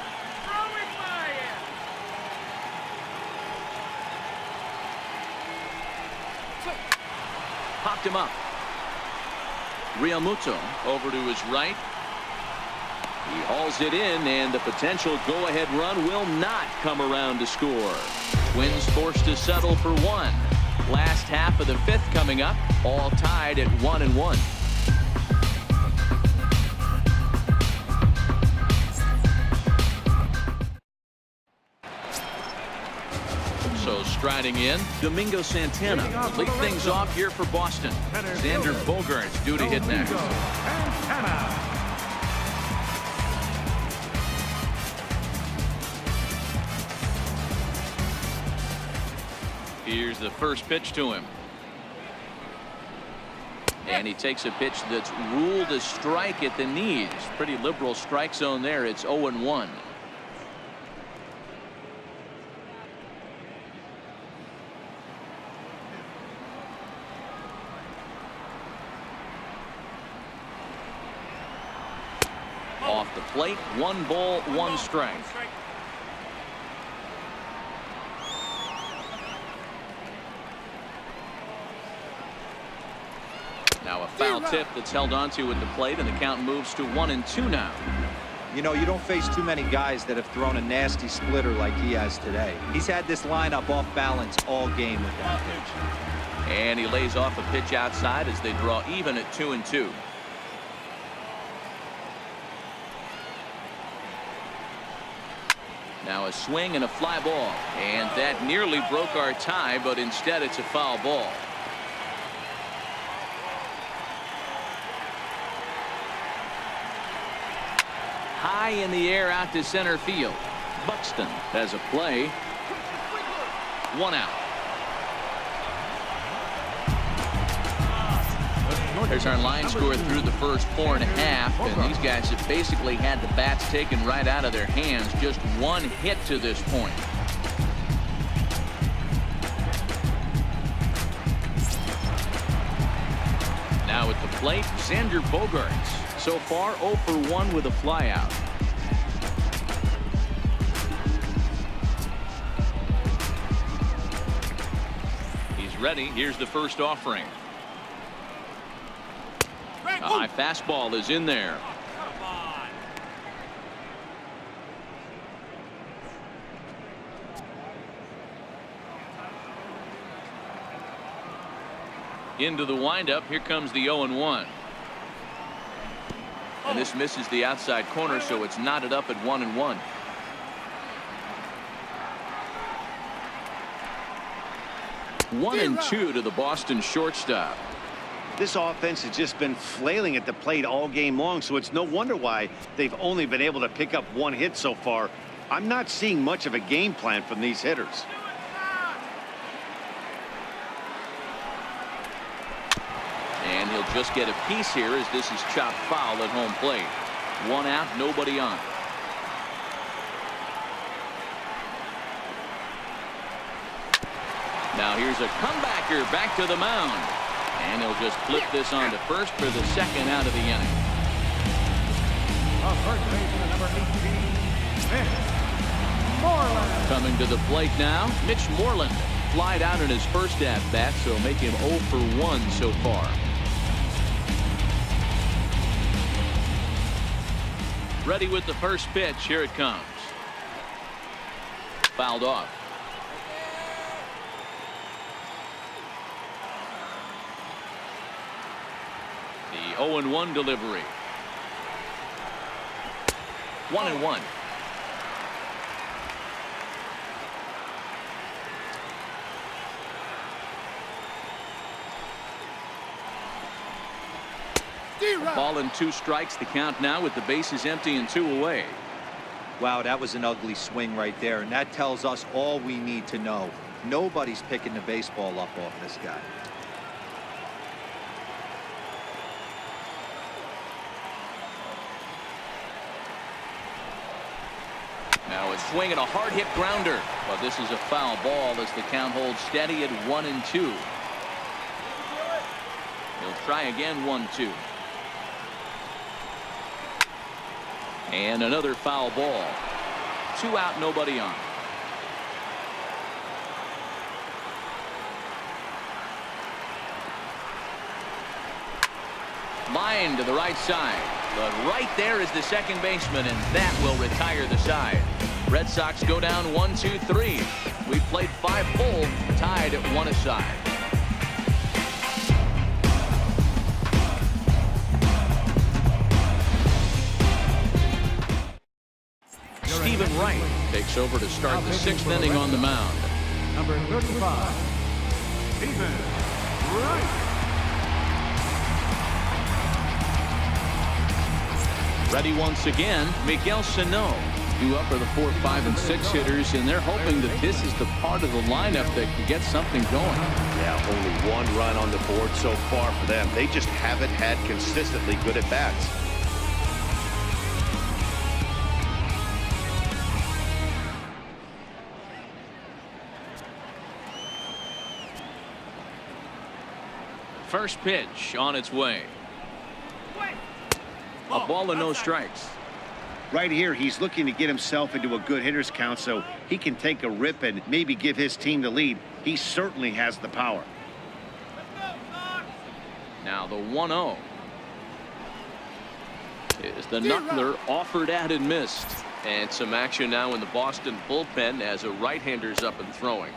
Popped him up. Realmuto over to his right. He hauls it in, and the potential go-ahead run will not come around to score. Twins forced to settle for 1. Last half of the 5th coming up, all tied at 1-1. So striding in, Domingo Santana will lead things off here for Boston. Xander Bogaerts due to hit next. Here's the first pitch to him. And he takes a pitch that's ruled a strike at the knees. Pretty liberal strike zone there. It's 0-1. Off the plate, 1 ball, 1 strike. Now a foul tip that's held onto at the plate, and the count moves to 1-2 now. You know, you don't face too many guys that have thrown a nasty splitter like he has today. He's had this lineup off balance all game with that pitch. And he lays off a pitch outside as they draw even at 2-2. Now a swing and a fly ball, and that nearly broke our tie, but instead it's a foul ball. High in the air out to center field. Buxton has a play. 1 out. There's our line score through the first 4.5, and these guys have basically had the bats taken right out of their hands. Just 1 hit to this point. Now Now at the plate, Xander Bogaerts. So far 0 for 1 with a flyout. He's ready. Here's the first offering. A high fastball is in there. Into the windup. Here comes the 0-1. And this misses the outside corner, so it's knotted up at 1-1. One and 2 to the Boston shortstop. This offense has just been flailing at the plate all game long, so it's no wonder why they've only been able to pick up 1 hit so far. I'm not seeing much of a game plan from these hitters. And he'll just get a piece here as this is chopped foul at home plate. 1 out, nobody on. Now here's a comebacker back to the mound. And he'll just flip this on to first for the second out of the inning. First baseman, number 18, Mitch Moreland. Coming to the plate now, Mitch Moreland. Flied out in his first at-bat, so make him 0 for 1 so far. Ready with the first pitch. Here it comes. Fouled off. The 0-1 delivery. 1-1. Ball and 2 strikes. The count now with the bases empty and 2 away. Wow, that was an ugly swing right there, and that tells us all we need to know. Nobody's picking the baseball up off this guy. Now it's swinging a hard hit grounder, but this is a foul ball as the count holds steady at 1-2. He'll try again. 1-2. And another foul ball. 2 out, nobody on. Line to the right side, but right there is the second baseman, and that will retire the side. Red Sox go down 1-2-3. We've played 5 full, tied at 1 aside. Stephen Wright takes over to start the 6th inning on the mound. Number 35, Stephen Wright. Ready once again, Miguel Sano. Due up for the 4, 5, and 6 hitters, and they're hoping that this is the part of the lineup that can get something going. Yeah, only 1 run on the board so far for them. They just haven't had consistently good at-bats. First pitch on its way. A ball and no strikes. Right here, he's looking to get himself into a good hitter's count so he can take a rip and maybe give his team the lead. He certainly has the power. Now the 1-0 is the knuckler offered at and missed. And some action now in the Boston bullpen as a right-hander's up and throwing.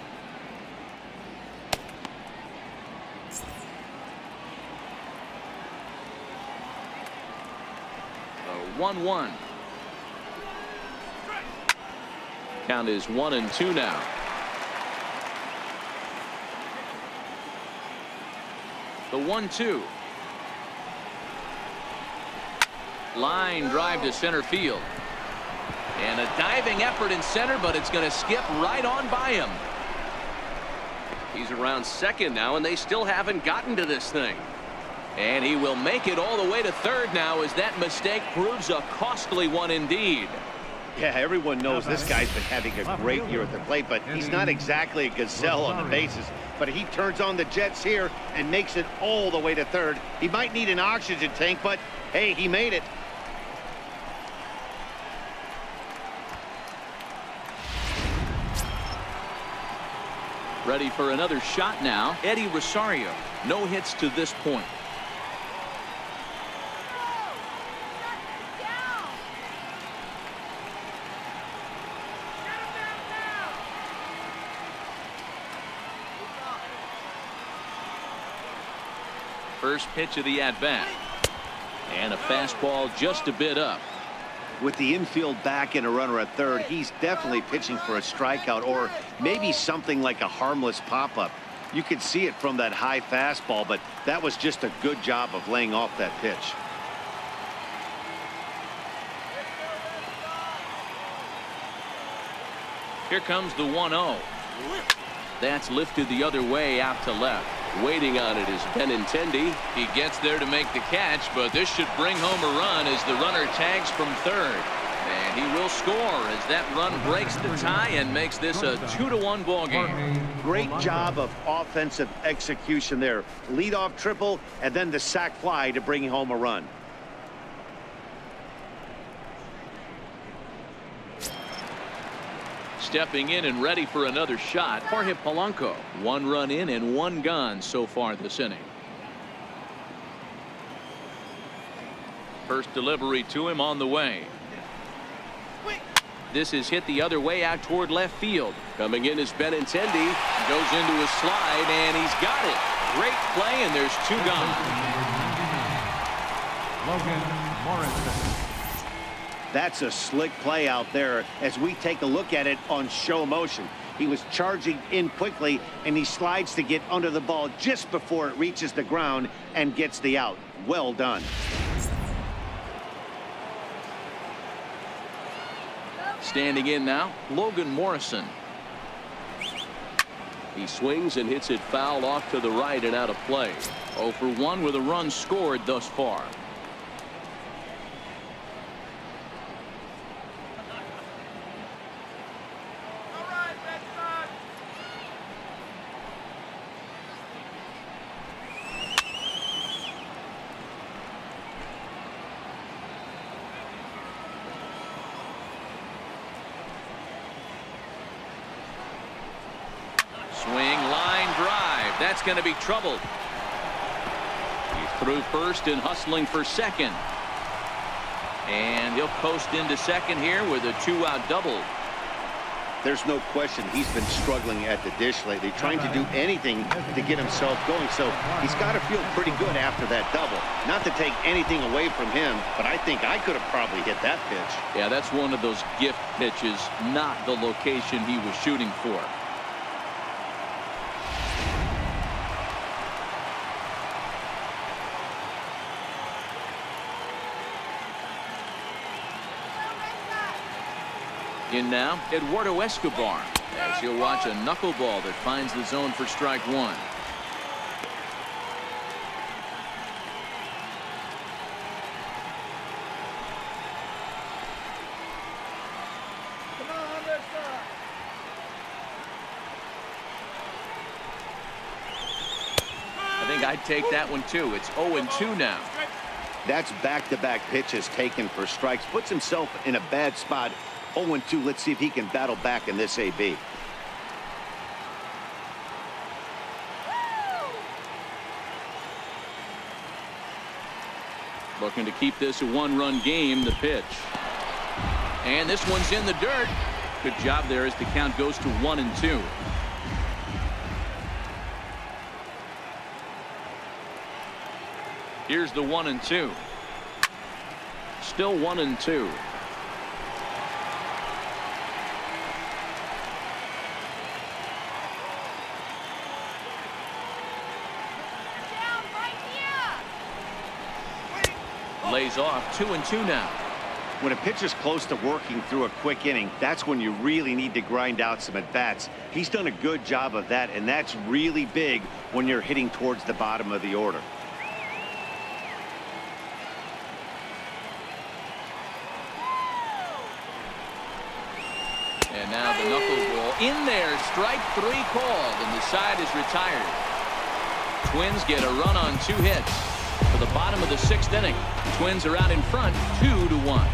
A 1-1. Count is 1-2 now. The 1-2. Line drive to center field. And a diving effort in center, but it's going to skip right on by him. He's around second now, and they still haven't gotten to this thing. And he will make it all the way to third now as that mistake proves a costly one indeed. Yeah, everyone knows this guy's been having a great year at the plate, but he's not exactly a gazelle on the bases. But he turns on the jets here and makes it all the way to third. He might need an oxygen tank, but hey, he made it. Ready for another shot now. Eddie Rosario. No hits to this point. First pitch of the at-bat. And a fastball just a bit up. With the infield back and a runner at third, he's definitely pitching for a strikeout or maybe something like a harmless pop-up. You could see it from that high fastball, but that was just a good job of laying off that pitch. Here comes the 1-0. That's lifted the other way out to left. Waiting on it is Benintendi. He gets there to make the catch, but this should bring home a run as the runner tags from third. And he will score as that run breaks the tie and makes this a 2-1 ball game. Great job of offensive execution there. Leadoff triple and then the sac fly to bring home a run. Stepping in and ready for another shot, Jorge Polanco. 1 run in and 1 gone so far this inning. First delivery to him on the way. This is hit the other way out toward left field. Coming in is Benintendi. Goes into a slide and he's got it. Great play, and there's 2 gone. Logan Morrison. That's a slick play out there as we take a look at it on show motion. He was charging in quickly and he slides to get under the ball just before it reaches the ground and gets the out. Well done. Standing in now, Logan Morrison. He swings and hits it foul off to the right and out of play. 0 for 1 with a run scored thus far. Swing, line drive. That's going to be troubled. He's through first and hustling for second. And he'll coast into second here with a 2-out double. There's no question he's been struggling at the dish lately, trying to do anything to get himself going. So he's got to feel pretty good after that double. Not to take anything away from him, but I think I could have probably hit that pitch. Yeah, that's one of those gift pitches, not the location he was shooting for. In now, Eduardo Escobar, as you'll watch a knuckleball that finds the zone for strike 1. I think I'd take that one too. It's 0-2 now. That's back-to-back pitches taken for strikes. Puts himself in a bad spot. 0-2. Let's see if he can battle back in this AB. Looking to keep this a 1-run game. The pitch. And this one's in the dirt. Good job there as the count goes to 1-2. Here's the 1-2. Still 1-2. Lays off. 2-2 now. When a pitcher's close to working through a quick inning, that's when you really need to grind out some at-bats. He's done a good job of that, and that's really big when you're hitting towards the bottom of the order. Now the knuckleball in there. Strike 3 called, and the side is retired. Twins get a run on 2 hits. For the bottom of the 6th inning, Twins are out in front 2-1.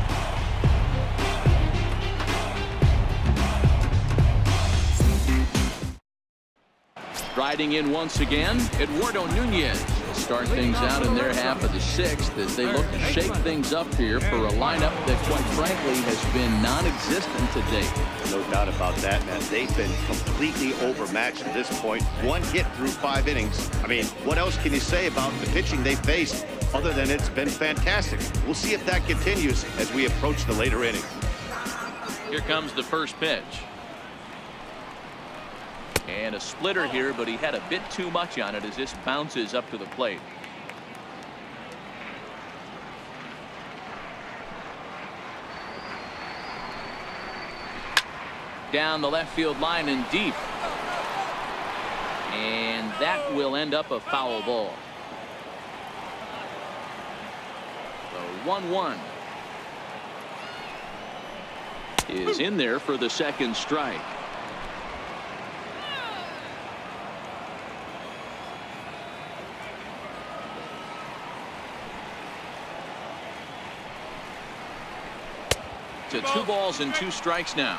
Riding in once again, Eduardo Nunez will start things out in their half of the 6th as they look to shake things up here for a lineup that, quite frankly, has been non-existent to date. No doubt about that, man. They've been completely overmatched at this point. 1 hit through 5 innings. I mean, what else can you say about the pitching they faced other than it's been fantastic? We'll see if that continues as we approach the later innings. Here comes the first pitch. And a splitter here, but he had a bit too much on it as this bounces up to the plate. Down the left field line and deep. And that will end up a foul ball. The 1-1 is in there for the second strike. To 2 balls and 2 strikes now.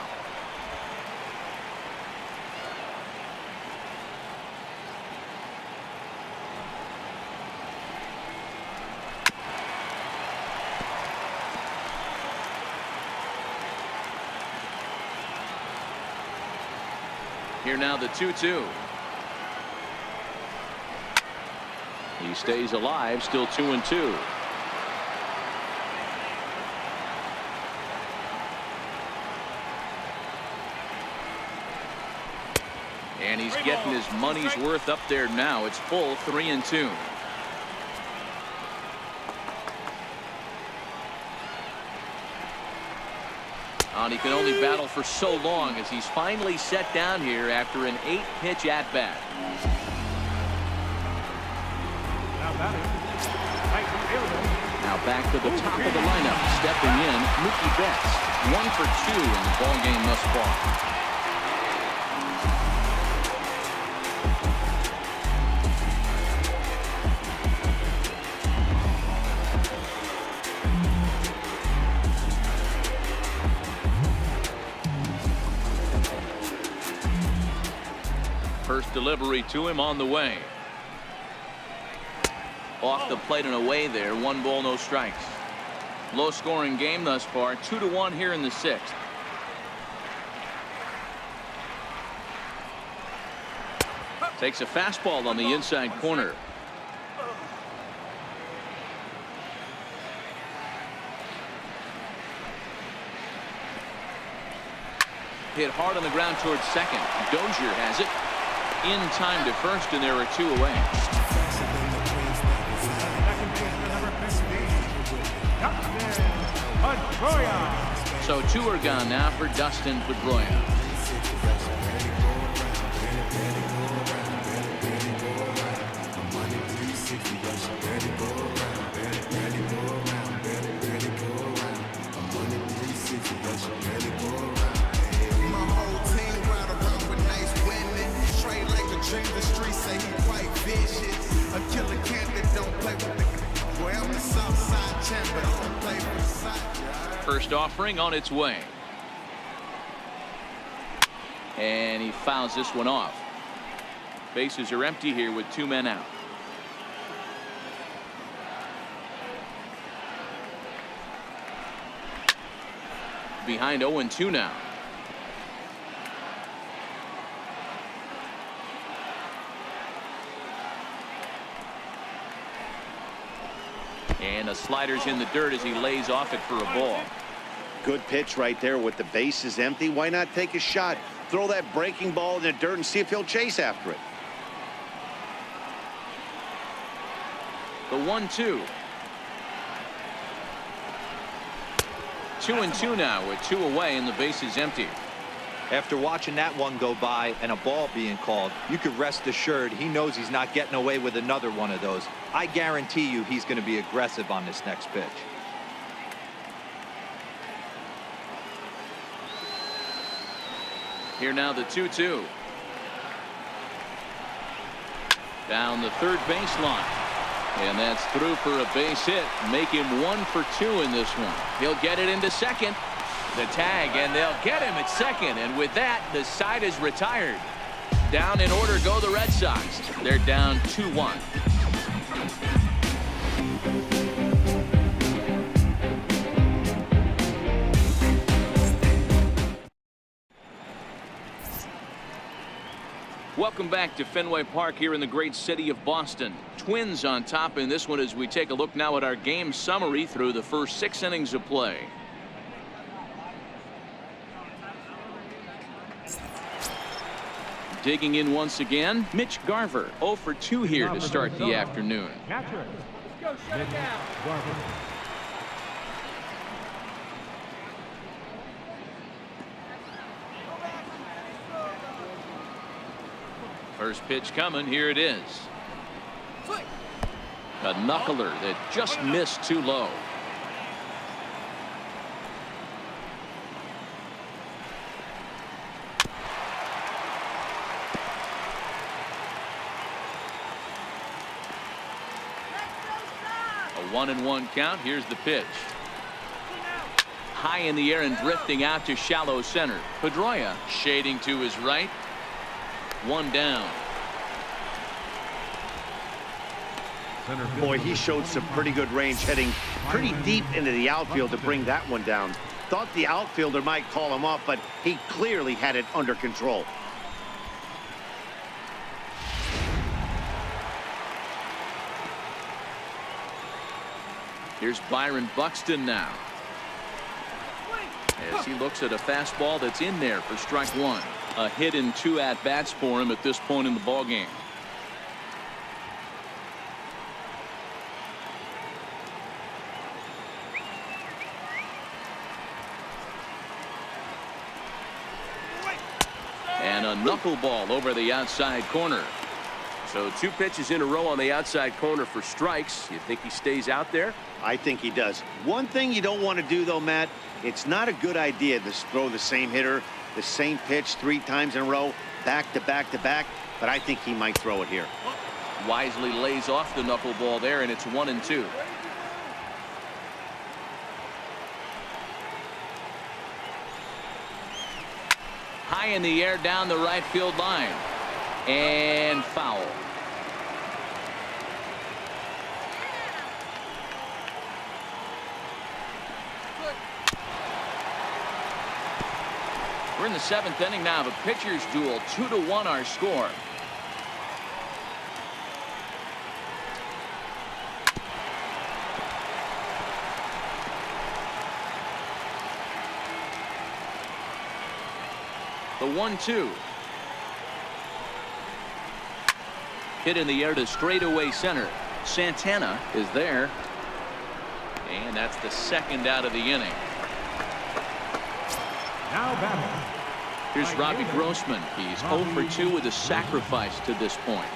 Here now the 2-2. He stays alive, still 2-2. And he's getting his money's worth up there now. It's full 3-2. And he can only battle for so long as he's finally set down here after an 8-pitch at-bat. Now back to the top of the lineup. Stepping in, Mookie Betts. 1 for 2 in the ballgame thus far. First delivery to him on the way. Off the plate and away there. 1 ball, no strikes. Low scoring game thus far. 2-1 here in the 6th. Takes a fastball on the inside corner. Hit hard on the ground towards second. Dozier has it. In time to first, and there are 2 away. So 2 are gone now for Dustin Pedroia. First offering on its way. And he fouls this one off. Bases are empty here with 2 men out. Behind 0-2 now. And the slider's in the dirt as he lays off it for a ball. Good pitch right there with the bases empty. Why not take a shot? Throw that breaking ball in the dirt and see if he'll chase after it. The 1-2. 2-2 now with 2 away and the base is empty. After watching that one go by and a ball being called, you could rest assured he knows he's not getting away with another one of those. I guarantee you he's going to be aggressive on this next pitch. Here now the 2-2. Down the third baseline. And that's through for a base hit. Make him 1 for 2 in this one. He'll get it into second. The tag, and they'll get him at second. And with that, the side is retired. Down in order go the Red Sox. They're down 2-1. Welcome back to Fenway Park here in the great city of Boston. Twins on top in this one as we take a look now at our game summary through the first 6 innings of play. Digging in once again, Mitch Garver, 0 for 2 here to start the afternoon. Catcher. Go, shut it down. Garver. First pitch coming, here it is. A knuckler that just missed too low. A 1-1 count. Here's the pitch. High in the air and drifting out to shallow center. Pedroia shading to his right. 1 down. Boy, he showed some pretty good range, heading pretty deep into the outfield to bring that one down. Thought the outfielder might call him off, but he clearly had it under control. Here's Byron Buxton now, as he looks at a fastball that's in there for strike 1. A hit in 2 at-bats for him at this point in the ballgame. And a knuckleball over the outside corner. So 2 pitches in a row on the outside corner for strikes. You think he stays out there? I think he does. One thing you don't want to do, though, Matt, it's not a good idea to throw the same hitter, the same pitch 3 times in a row, back to back to back, but I think he might throw it here. Wisely lays off the knuckleball there, and it's 1-2. High in the air down the right field line. And foul. We're in the 7th inning now of a pitcher's duel. 2-1 our score. The 1-2. Hit in the air to straightaway center. Santana is there. And that's the 2nd out of the inning. Now batting. Here's Robbie Grossman. He's 0 for 2 with a sacrifice to this point.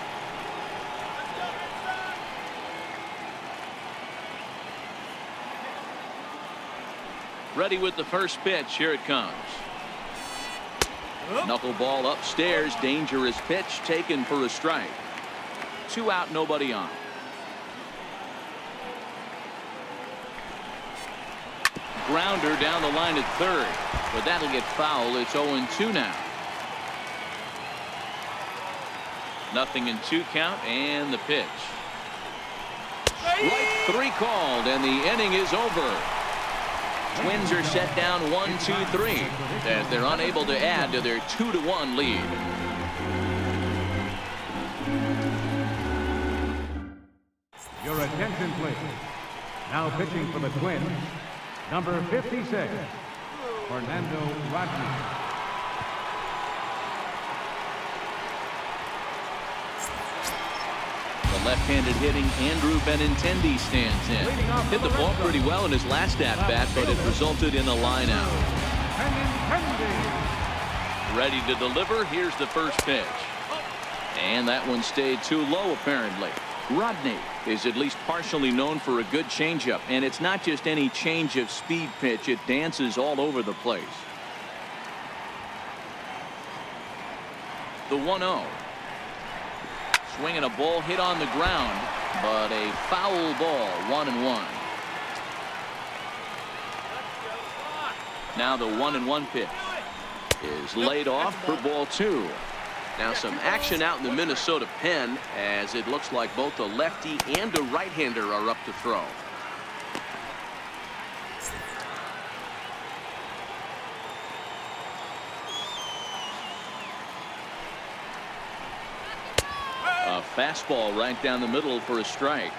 Ready with the first pitch. Here it comes. Knuckleball upstairs. Dangerous pitch taken for a strike. 2 out, nobody on. Grounder down the line at third, but that'll get foul. It's 0-2 now. Nothing in 2 count, and the pitch. Strike 3 called, and the inning is over. Twins are set down 1-2-3 as they're unable to add to their 2-1 lead. Your attention, please. Now pitching for the Twins, number 56, Fernando Rodney. The left-handed hitting Andrew Benintendi stands in. Hit the ball pretty well in his last at-bat, but it resulted in a line-out. Ready to deliver. Here's the first pitch. And that one stayed too low, apparently. Rodney is at least partially known for a good changeup, and it's not just any change of speed pitch. It dances all over the place. The 1-0. Swinging a ball hit on the ground, but a foul ball. 1-1. Now the 1-1 pitch is laid off for ball 2. Now some action out in the Minnesota pen, as it looks like both a lefty and a right-hander are up to throw. A fastball right down the middle for a strike.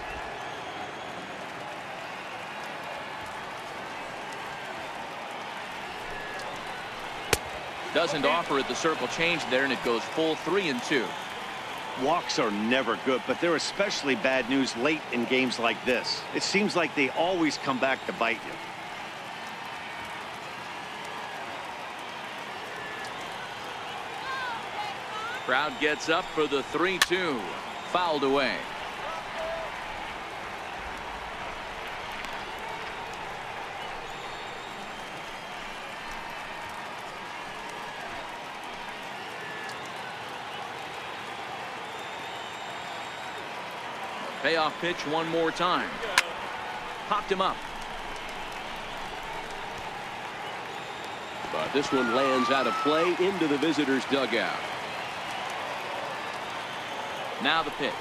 Doesn't offer at the circle change there, and it goes full 3-2. Walks are never good, but they're especially bad news late in games like this. It seems like they always come back to bite you. Crowd gets up for the 3-2. Fouled away. Payoff pitch one more time. Popped him up. But this one lands out of play into the visitors' dugout. Now the pitch.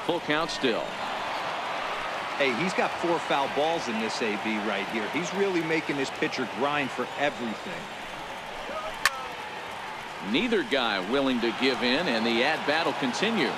Full count still. Hey, he's got 4 foul balls in this AB right here. He's really making this pitcher grind for everything. Neither guy willing to give in, and the at-bat will continue.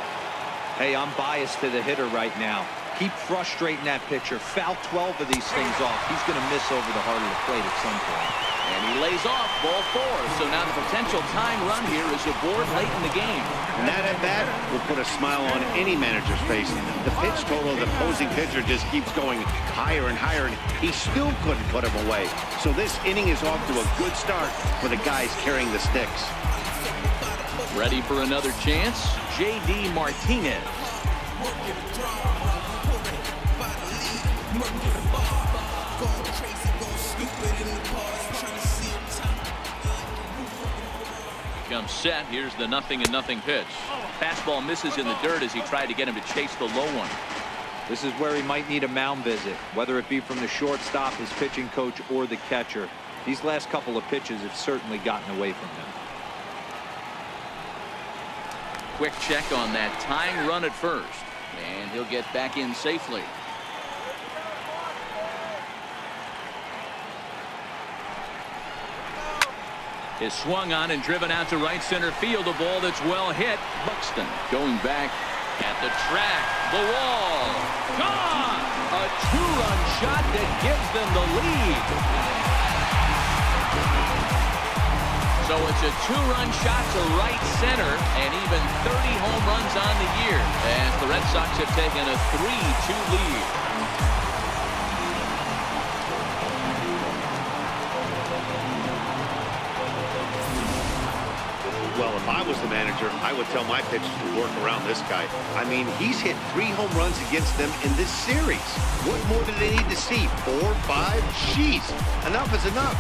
Hey, I'm biased to the hitter right now. Keep frustrating that pitcher. Foul 12 of these things off. He's going to miss over the heart of the plate at some point. And he lays off ball 4. So now the potential tying run here is aboard late in the game. And that at-bat will put a smile on any manager's face. The pitch total of the opposing pitcher just keeps going higher and higher, and he still couldn't put him away. So this inning is off to a good start for the guys carrying the sticks. Ready for another chance? J.D. Martinez. Comes set. Here's the 0-0 pitch. Fastball misses in the dirt as he tried to get him to chase the low one. This is where he might need a mound visit, whether it be from the shortstop, his pitching coach, or the catcher. These last couple of pitches have certainly gotten away from him. Quick check on that tying run at first, and he'll get back in safely. Is swung on and driven out to right center field. A ball that's well hit. Buxton going back at the track. The wall. Gone! A 2-run shot that gives them the lead. So it's a 2-run shot to right center, and even 30 home runs on the year as the Red Sox have taken a 3-2 lead. Well, if I was the manager, I would tell my pitchers to work around this guy. I mean, he's hit 3 home runs against them in this series. What more do they need to see? 4, 5? Jeez, enough is enough.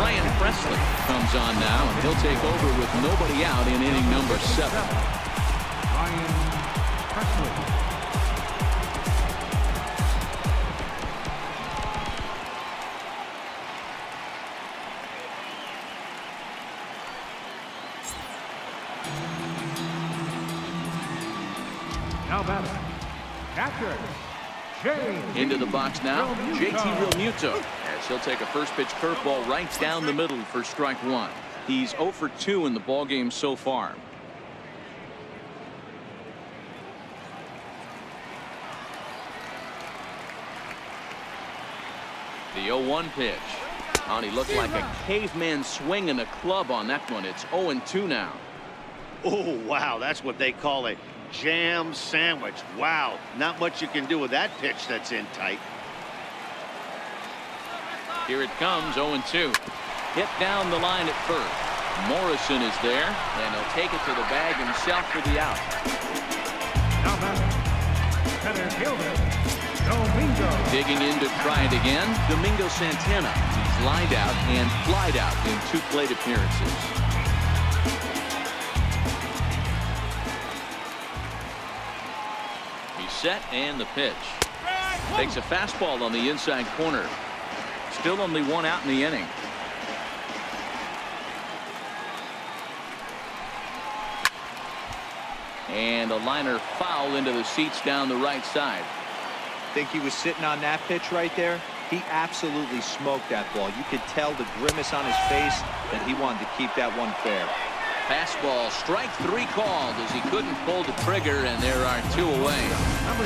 Ryan Presley comes on now, and he'll take over with nobody out in inning number 7. Ryan Presley. Now batter, catcher, J.T. Into the box now, J.T. Realmuto, as he'll take a first pitch curveball right down the middle for strike 1. He's 0 for 2 in the ballgame so far. The 0-1 pitch. Oh, he looked like a caveman swinging a club on that one. It's 0-2 now. Oh, wow, that's what they call a jam sandwich. Wow, not much you can do with that pitch that's in tight. Here it comes, 0-2. Hit down the line at first. Morrison is there, and he'll take it to the bag himself for the out. Now batter, center fielder, Domingo. Digging in to try it again, Domingo Santana. He's lined out and flied out in 2 plate appearances. He's set and the pitch. Takes a fastball on the inside corner. Still only 1 out in the inning. And a liner foul into the seats down the right side. Think he was sitting on that pitch right there? He absolutely smoked that ball. You could tell the grimace on his face that he wanted to keep that one fair. Fastball, strike 3 called as he couldn't pull the trigger, and there are 2 away.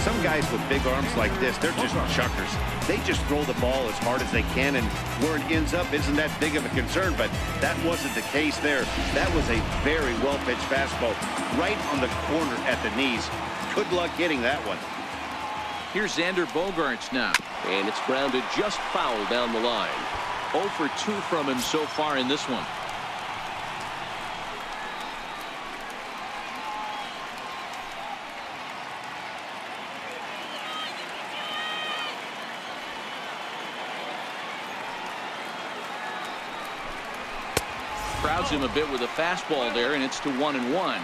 Some guys with big arms like this, they're just chuckers. They just throw the ball as hard as they can, and where it ends up isn't that big of a concern, but that wasn't the case there. That was a very well-pitched fastball right on the corner at the knees. Good luck hitting that one. Here's Xander Bogaerts now. And it's grounded just foul down the line. 0 for 2 from him so far in this one. Crowds him a bit with a fastball there, and it's to 1-1.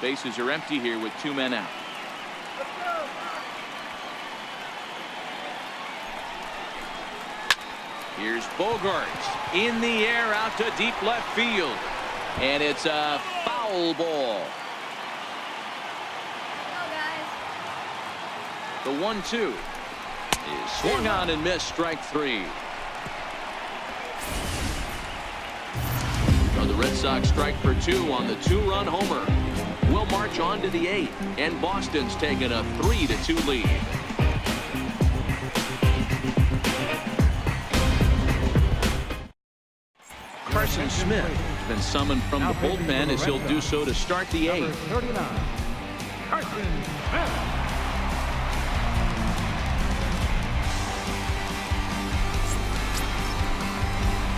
Bases are empty here with 2 men out. Here's Bogaerts in the air out to deep left field, and it's a foul ball. The 1-2 is swung on and missed, strike 3. So the Red Sox strike for 2 on the 2-run homer. We'll march on to the 8th, and Boston's taken a 3-2 lead. Carson Smith has been summoned from the bullpen as he'll do so to start the 8th. 39, Carson Smith.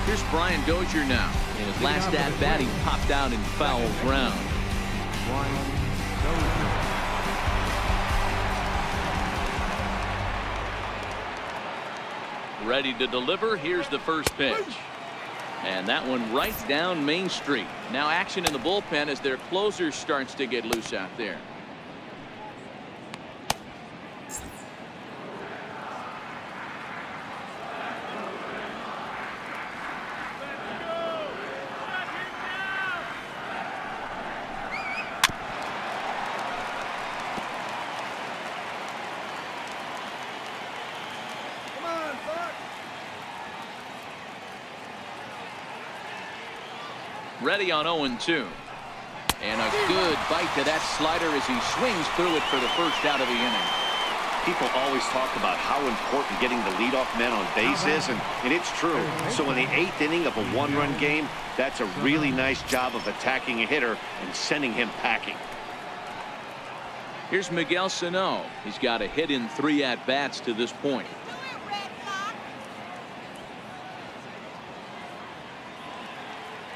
Here's Brian Dozier now. In his last at-bat, he popped out in foul ground. Ready to deliver. Here's the first pitch. And that one right down Main Street. Now action in the bullpen as their closer starts to get loose out there. Ready on 0-2. And a good bite to that slider as he swings through it for the first out of the inning. People always talk about how important getting the leadoff man on base is, and it's true. So in the 8th inning of a 1-run game, that's a really nice job of attacking a hitter and sending him packing. Here's Miguel Sano. He's got a hit in 3 at-bats to this point.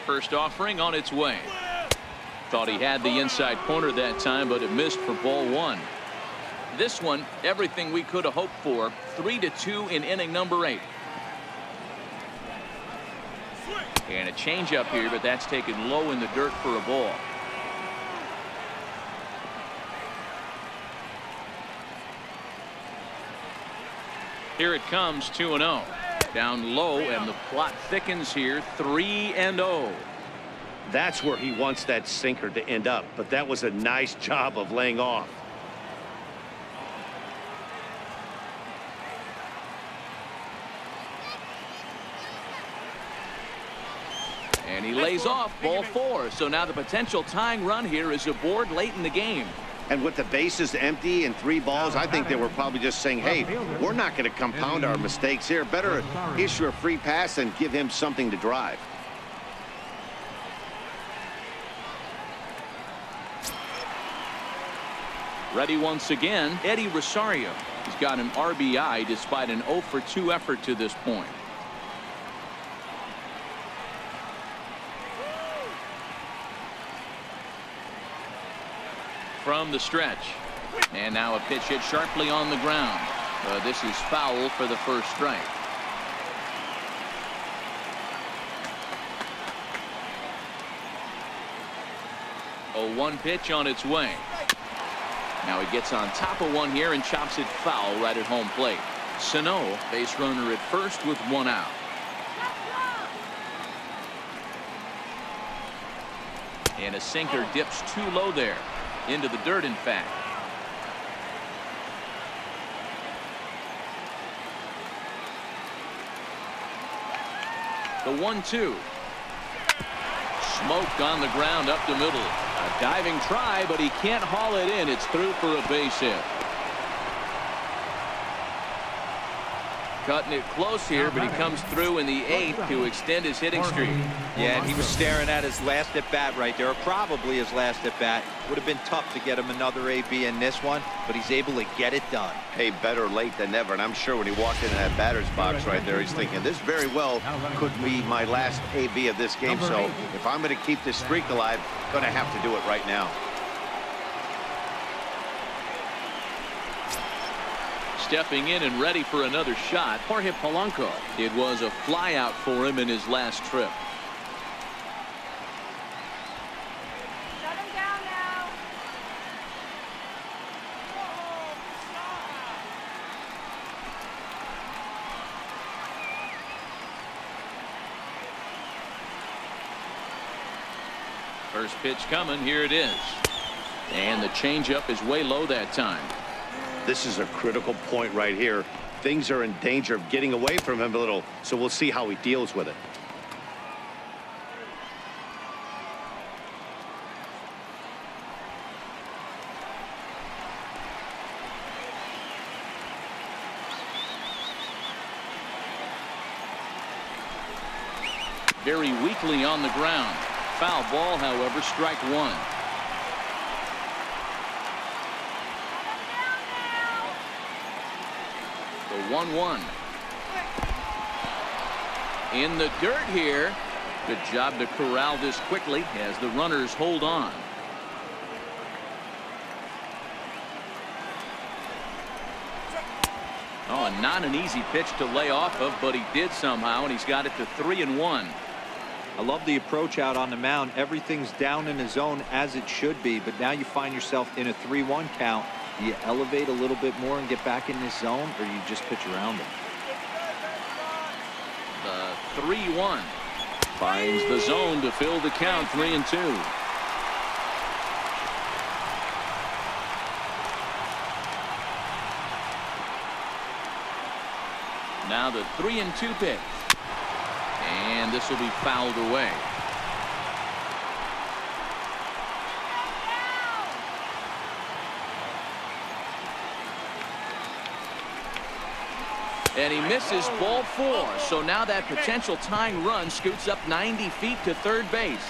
First offering on its way. Thought he had the inside corner that time, but it missed for ball 1. This one, everything we could have hoped for. 3-2 in inning number 8. And a changeup here, but that's taken low in the dirt for a ball. Here it comes, 2-0. Down low, and the plot thickens here, 3-0. That's where he wants that sinker to end up, but that was a nice job of laying off. And he lays off, ball 4. So now the potential tying run here is aboard late in the game. And with the bases empty and 3 balls, I think they were probably just saying, hey, we're not going to compound our mistakes here. Better issue a free pass and give him something to drive. Ready once again, Eddie Rosario. He's got an RBI despite an 0 for 2 effort to this point. from the stretch. And now a pitch hit sharply on the ground. This is foul for the first strike. A 1 pitch on its way. Now he gets on top of one here and chops it foul right at home plate. Sano, base runner at first with 1 out. And a sinker dips too low there. Into the dirt, in fact. The 1-2. Smoke on the ground up the middle. A diving try, but he can't haul it in. It's through for a base hit. Cutting it close here, but he comes through in the 8th to extend his hitting streak. Yeah, and he was staring at his last at bat right there, or probably his last at bat. Would have been tough to get him another AB in this one, but he's able to get it done. Hey, better late than never. And I'm sure when he walked into that batter's box right there, he's thinking this very well could be my last AB of this game. So if I'm going to keep this streak alive, I'm going to have to do it right now. Stepping in and ready for another shot, Jorge Polanco. It was a flyout for him in his last trip. Shut him down now. First pitch coming. Here it is. And the changeup is way low that time. This is a critical point right here. Things are in danger of getting away from him a little, so we'll see how he deals with it. Very weakly on the ground. Foul ball, however, strike 1. The 1-1. In the dirt here. Good job to corral this quickly as the runners hold on. Oh, and not an easy pitch to lay off of, but he did somehow, and he's got it to 3-1. I love the approach out on the mound. Everything's down in the zone as it should be, but now you find yourself in a 3-1 count. Do you elevate a little bit more and get back in this zone, or you just pitch around it? The 3-1 finds the zone to fill the count. 3-2. Now the 3-2 pitch, and this will be fouled away. And he misses ball 4. So now that potential tying run scoots up 90 feet to third base.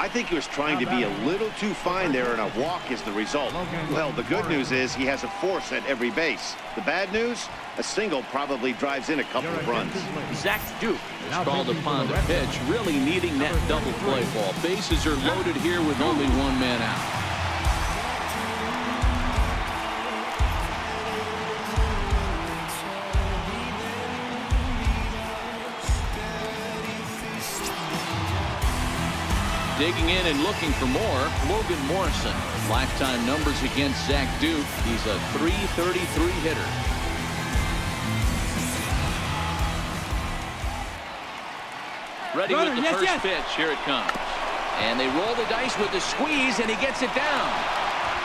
I think he was trying to be a little too fine there, and a walk is the result. Well, the good news is he has a force at every base. The bad news, a single probably drives in a couple of runs. Zach Duke is called upon to pitch, really needing that double play ball. Bases are loaded here with only 1 man out. Digging in and looking for more, Logan Morrison. Lifetime numbers against Zach Duke. He's a .333 hitter. Ready with the first pitch. Here it comes. And they roll the dice with the squeeze, and he gets it down.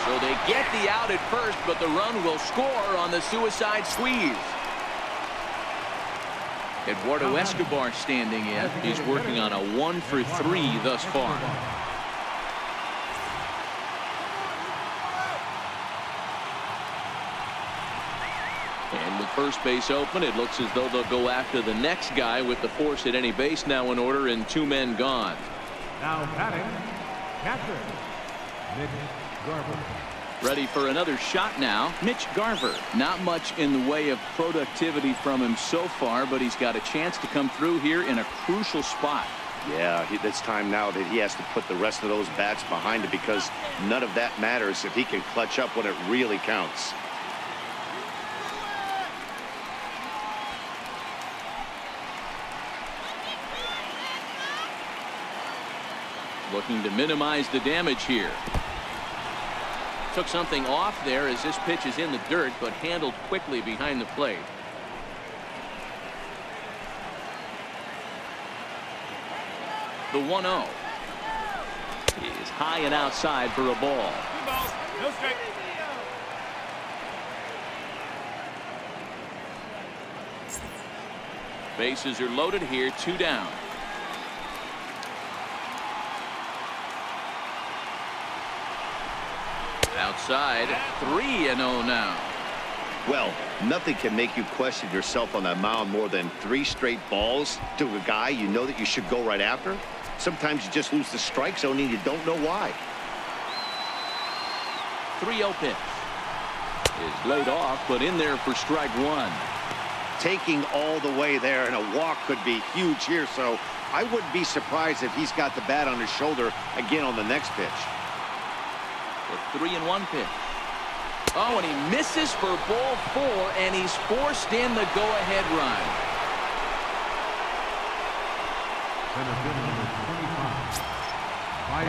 So they get the out at first, but the run will score on the suicide squeeze. Eduardo Escobar standing in. He's working on a 1-for-3 thus far. And with first base open, it looks as though they'll go after the next guy with the force at any base now in order and 2 men gone. Now batting, catcher, Mitch Garver. Ready for another shot now. Mitch Garver. Not much in the way of productivity from him so far, but he's got a chance to come through here in a crucial spot. Yeah, it's time now that he has to put the rest of those bats behind him, because none of that matters if he can clutch up when it really counts. Looking to minimize the damage here. Took something off there as this pitch is in the dirt, but handled quickly behind the plate. The 1-0 is high and outside for a ball. No strike. Bases are loaded here, 2 down. Outside, 3-0 now. Well, nothing can make you question yourself on that mound more than 3 straight balls to a guy you know that you should go right after. Sometimes you just lose the strike zone and you don't know why. 3-0 pitch is laid off, but in there for strike 1. Taking all the way there, and a walk could be huge here, so I wouldn't be surprised if he's got the bat on his shoulder again on the next pitch. The 3-1 pitch. Oh, and he misses for ball 4, and he's forced in the go-ahead run. Center fielder number 25.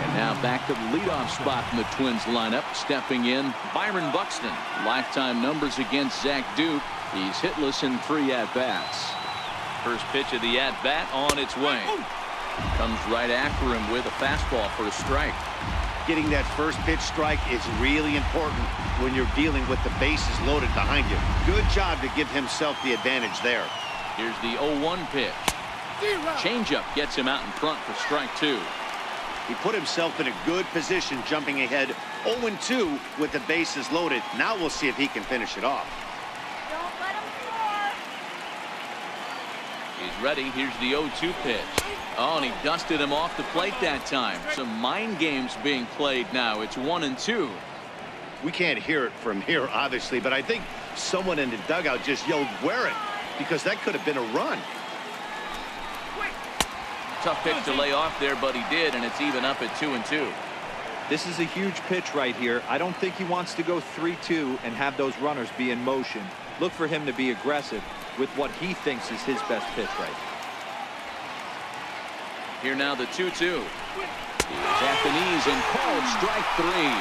And now back to the leadoff spot in the Twins lineup. Stepping in, Byron Buxton. Lifetime numbers against Zach Duke. He's hitless in 3 at-bats. First pitch of the at-bat on its way. Comes right after him with a fastball for a strike. Getting that first pitch strike is really important when you're dealing with the bases loaded behind you. Good job to give himself the advantage there. Here's the 0-1 pitch. Changeup gets him out in front for strike 2. He put himself in a good position, jumping ahead 0-2 with the bases loaded. Now we'll see if he can finish it off. Don't let him score. He's ready. Here's the 0-2 pitch. Oh, and he dusted him off the plate that time. Some mind games being played now. It's 1-2. We can't hear it from here, obviously, but I think someone in the dugout just yelled, "Wear it," because that could have been a run. Tough pitch to lay off there, but he did, and it's even up at 2-2. This is a huge pitch right here. I don't think he wants to go 3-2 and have those runners be in motion. Look for him to be aggressive with what he thinks is his best pitch right now. Here now the 2-2. He's at the knees and called strike 3.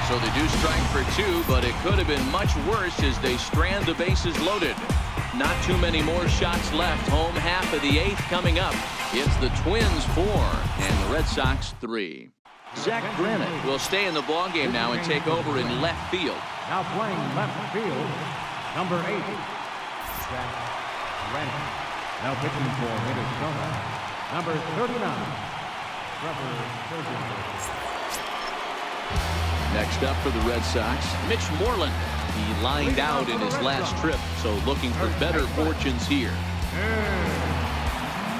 So they do strike for 2, but it could have been much worse as they strand the bases loaded. Not too many more shots left. Home half of the 8th coming up. It's the Twins 4 and the Red Sox 3. Zach Granick will stay in the ballgame now and take over in left field. Now playing left field, number 8, Zach Granick. Now pitching for Minnesota, number 39, Trevor Scherzer. Next up for the Red Sox, Mitch Moreland. He lined out in his last trip, so looking for better fortunes here.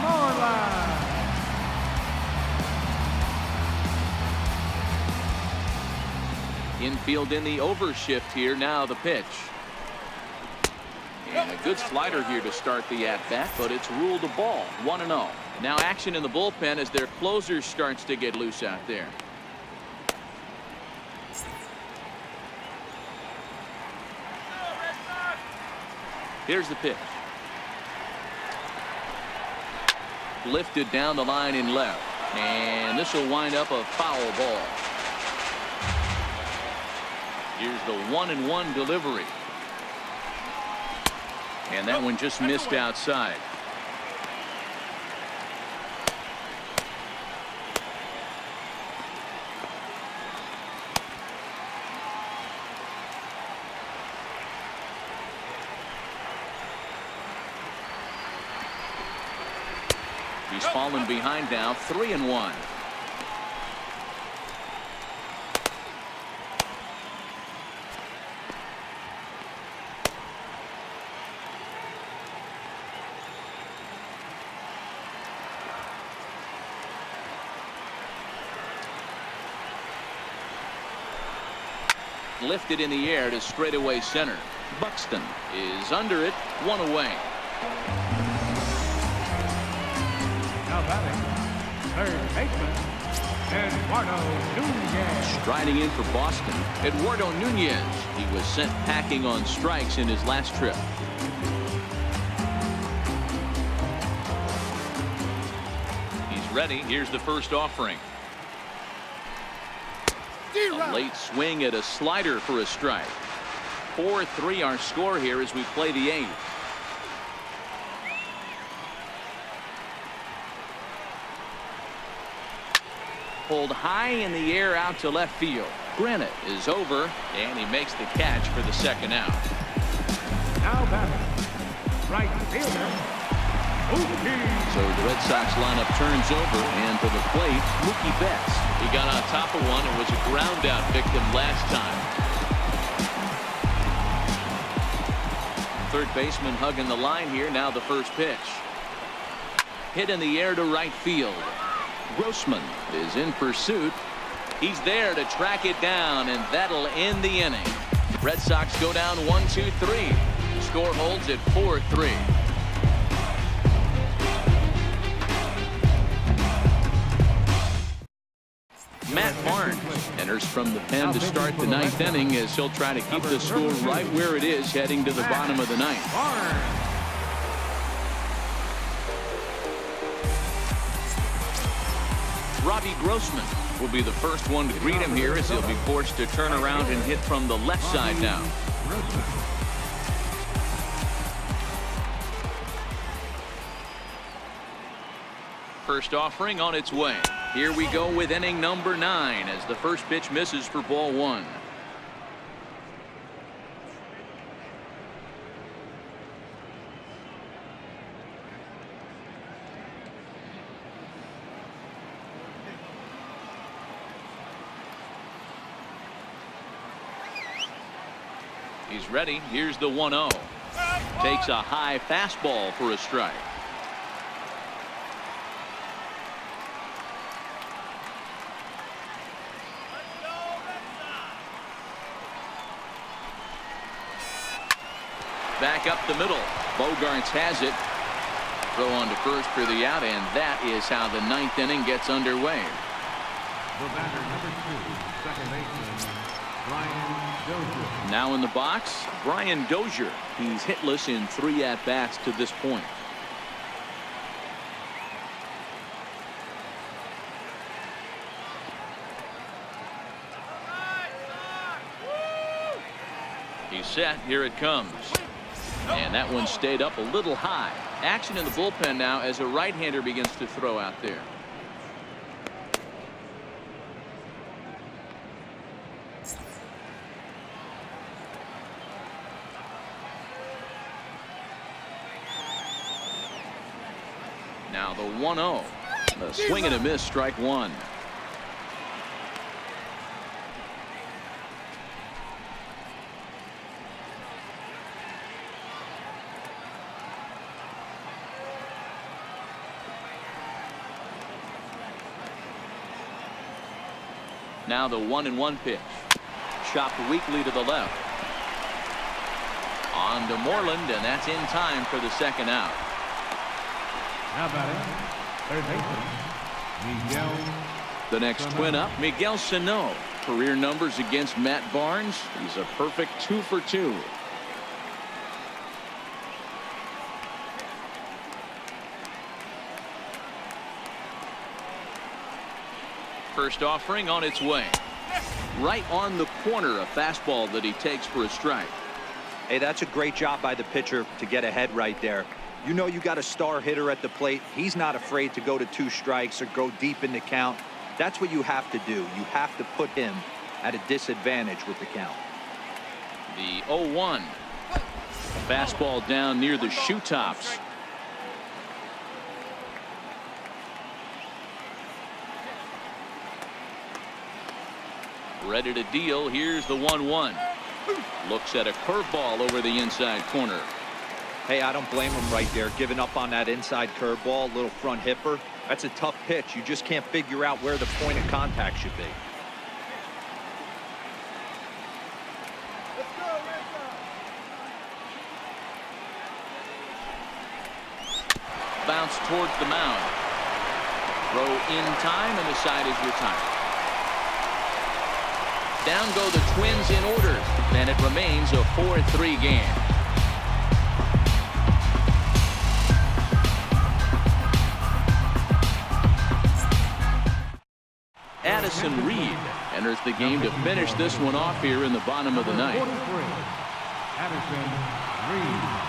Moreland. Infield in the overshift here. Now the pitch. And a good slider here to start the at-bat, but it's ruled a ball. 1-0. Now action in the bullpen as their closer starts to get loose out there. Here's the pitch. Lifted down the line in left. And this will wind up a foul ball. Here's the 1-1 delivery. And that one just missed outside. He's fallen behind now, 3-1. Lifted in the air to straightaway center. Buxton is under it, 1 away. Now batting, third baseman, Eduardo Nunez. Striding in for Boston, Eduardo Nunez. He was sent packing on strikes in his last trip. He's ready. Here's the first offering. A late swing at a slider for a strike. 4-3 our score here as we play the 8th. Pulled high in the air out to left field. Granite is over, and he makes the catch for the second out. Now batting, right fielder, Mookie. So the Red Sox lineup turns over, and to the plate, Mookie Betts. He got on top of one and was a ground out victim last time. Third baseman hugging the line here. Now the first pitch. Hit in the air to right field. Grossman is in pursuit. He's there to track it down, and that'll end the inning. Red Sox go down 1-2-3. Score holds at 4-3. Matt Barnes enters from the pen to start the 9th inning as he'll try to keep the score right where it is heading to the bottom of the 9th. Robbie Grossman will be the first one to greet him here as he'll be forced to turn around and hit from the left side now. First offering on its way. Here we go with inning number 9 as the first pitch misses for ball 1. He's ready. Here's the 1-0. Takes a high fastball for a strike. Back up the middle. Bogarts has it. Throw on to first for the out, and that is how the 9th inning gets underway. The batter, number 2, second baseman, Brian Dozier. Now in the box, Brian Dozier. He's hitless in 3 at-bats to this point. He's set. Here it comes. And that one stayed up a little high. Action in the bullpen now as a right-hander begins to throw out there. Now the 1-0. A swing and a miss, strike 1. Now the 1-1 pitch. Chopped weakly to the left. On to Moreland, and that's in time for the second out. Now batting, third baseman, Miguel. The next twin up, Miguel Sano. Career numbers against Matt Barnes. He's a perfect 2 for 2. First offering on its way. Right on the corner, a fastball that he takes for a strike. Hey, that's a great job by the pitcher to get ahead right there. You know you got a star hitter at the plate. He's not afraid to go to 2 strikes or go deep in the count. That's what you have to do. You have to put him at a disadvantage with the count. The 0-1. Fastball down near the shoe tops. Ready to deal. Here's the 1-1. Looks at a curveball over the inside corner. Hey, I don't blame him right there, giving up on that inside curveball, little front hipper. That's a tough pitch. You just can't figure out where the point of contact should be. Bounce towards the mound. Throw in time, and the side is retired. Down go the Twins in order, and it remains a 4-3 game. Addison Reed enters the game to finish this one off here in the bottom of the ninth. 43, Addison Reed.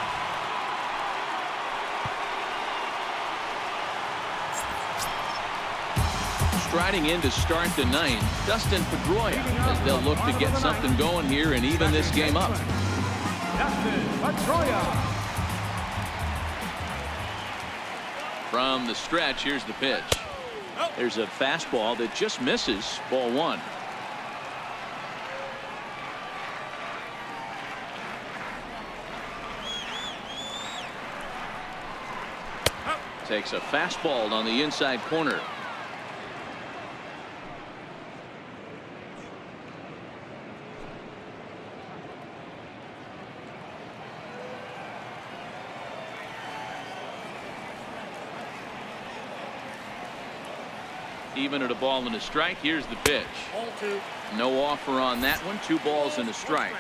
Striding in to start the ninth, Dustin Pedroia, as they'll look to get something going here and even this game up. Dustin Pedroia. From the stretch, here's the pitch. There's a fastball that just misses. Ball one. Takes a fastball on the inside corner. Even at a ball and a strike. Here's the pitch. No offer on that one. 2 balls and a strike.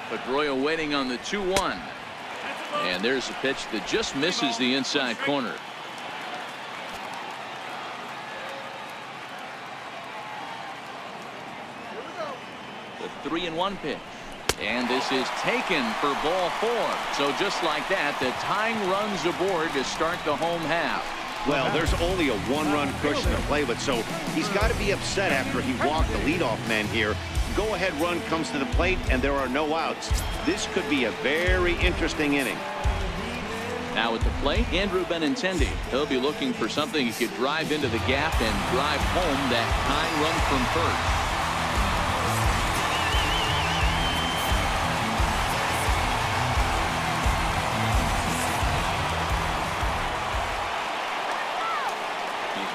Pedroia waiting on the 2-1. And there's a pitch that just misses the inside corner. The 3-1 pitch. And this is taken for ball 4. So just like that, the tying runs aboard to start the home half. Well, there's only a 1-run cushion to play with, so he's got to be upset after he walked the leadoff man here. Go-ahead run comes to the plate, and there are no outs. This could be a very interesting inning. Now at the plate, Andrew Benintendi. He'll be looking for something he could drive into the gap and drive home that tying run from first.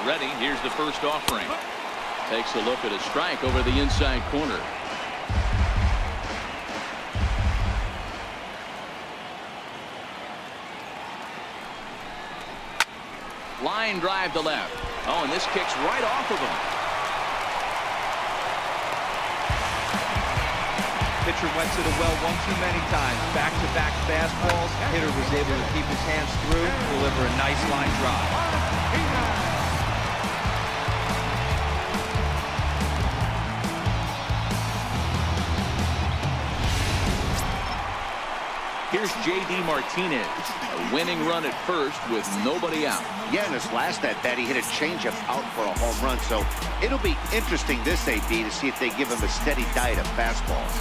Ready. Here's the first offering. Takes a look at a strike over the inside corner. Line drive to left. Oh, and this kicks right off of him. Pitcher went to the well one too many times. Back-to-back fastballs. Hitter was able to keep his hands through, deliver a nice line drive. Here's J.D. Martinez, a winning run at first with nobody out. Yeah, in his last at-bat, he hit a changeup out for a home run, so it'll be interesting this AB to see if they give him a steady diet of fastballs.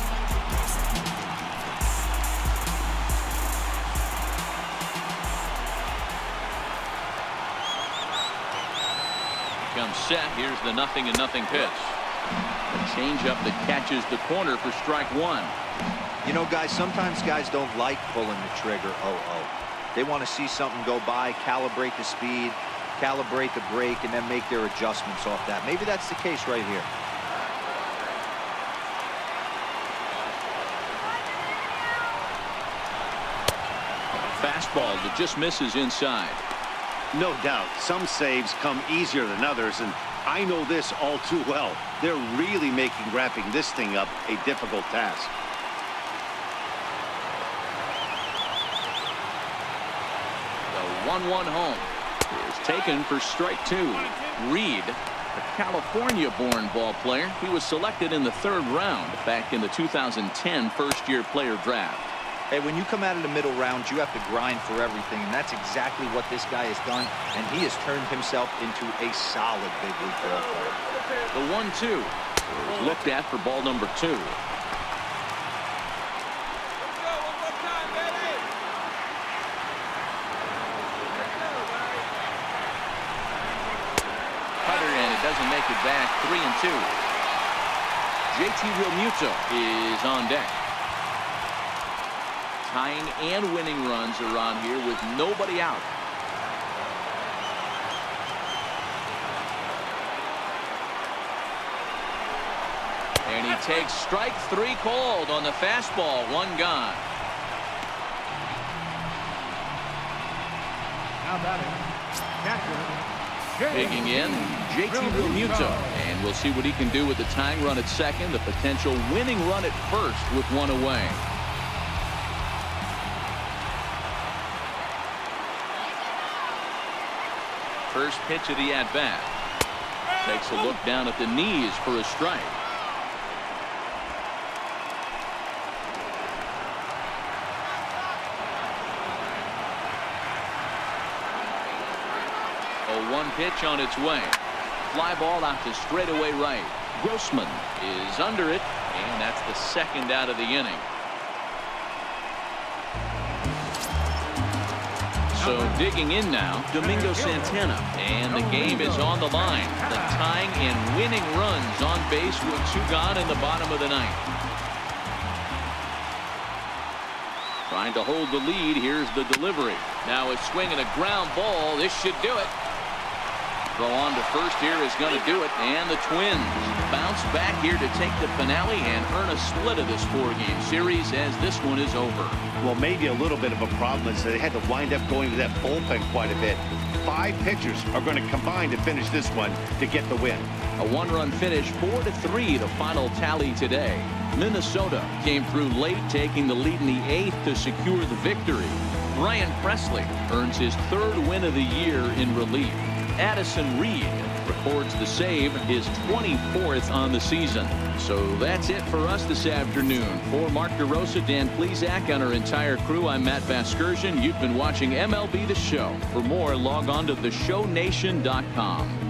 Comes set. Here's the 0-0 pitch. A changeup that catches the corner for strike 1. You know, guys, sometimes guys don't like pulling the trigger. They want to see something go by, calibrate the speed, calibrate the brake, and then make their adjustments off that. Maybe that's the case right here. Fastball that just misses inside. No doubt, some saves come easier than others, and I know this all too well. They're really making wrapping this thing up a difficult task. The 1-1 home is taken for strike 2. Reed, a California-born ball player. He was selected in the 3rd round back in the 2010 first-year player draft. Hey, when you come out of the middle rounds, you have to grind for everything, and that's exactly what this guy has done, and he has turned himself into a solid big league ball player. The 1-2 is looked at for ball number 2. Cutter, and it doesn't make it back. 3-2. JT Realmuto is on deck. Tying and winning runs are on here with nobody out. And he takes strike 3 called on the fastball. 1 gone. Now batting, catcher, Digging in, JT Realmuto. And we'll see what he can do with the tying run at second. The potential winning run at first with 1 away. First pitch of the at-bat. Takes a look down at the knees for a strike. A 1 pitch on its way. Fly ball out to straightaway right. Grossman is under it, and that's the 2nd out of the inning. So digging in now, Domingo Santana, and the game is on the line. The tying and winning runs on base with 2 gone in the bottom of the 9th. Trying to hold the lead. Here's the delivery. Now a swing and a ground ball. This should do it. Throw on to first here is going to do it, and the Twins bounce back here to take the finale and earn a split of this 4-game series as this one is over. Well, maybe a little bit of a problem is they had to wind up going to that bullpen quite a bit. 5 pitchers are going to combine to finish this one to get the win. A 1-run finish, 4-3 the final tally today. Minnesota came through late, taking the lead in the 8th to secure the victory. Brian Presley earns his 3rd win of the year in relief. Addison Reed records the save, his 24th on the season. So that's it for us this afternoon. For Mark DeRosa, Dan Plesac, and our entire crew, I'm Matt Vasgersian. You've been watching MLB The Show. For more, log on to theshownation.com.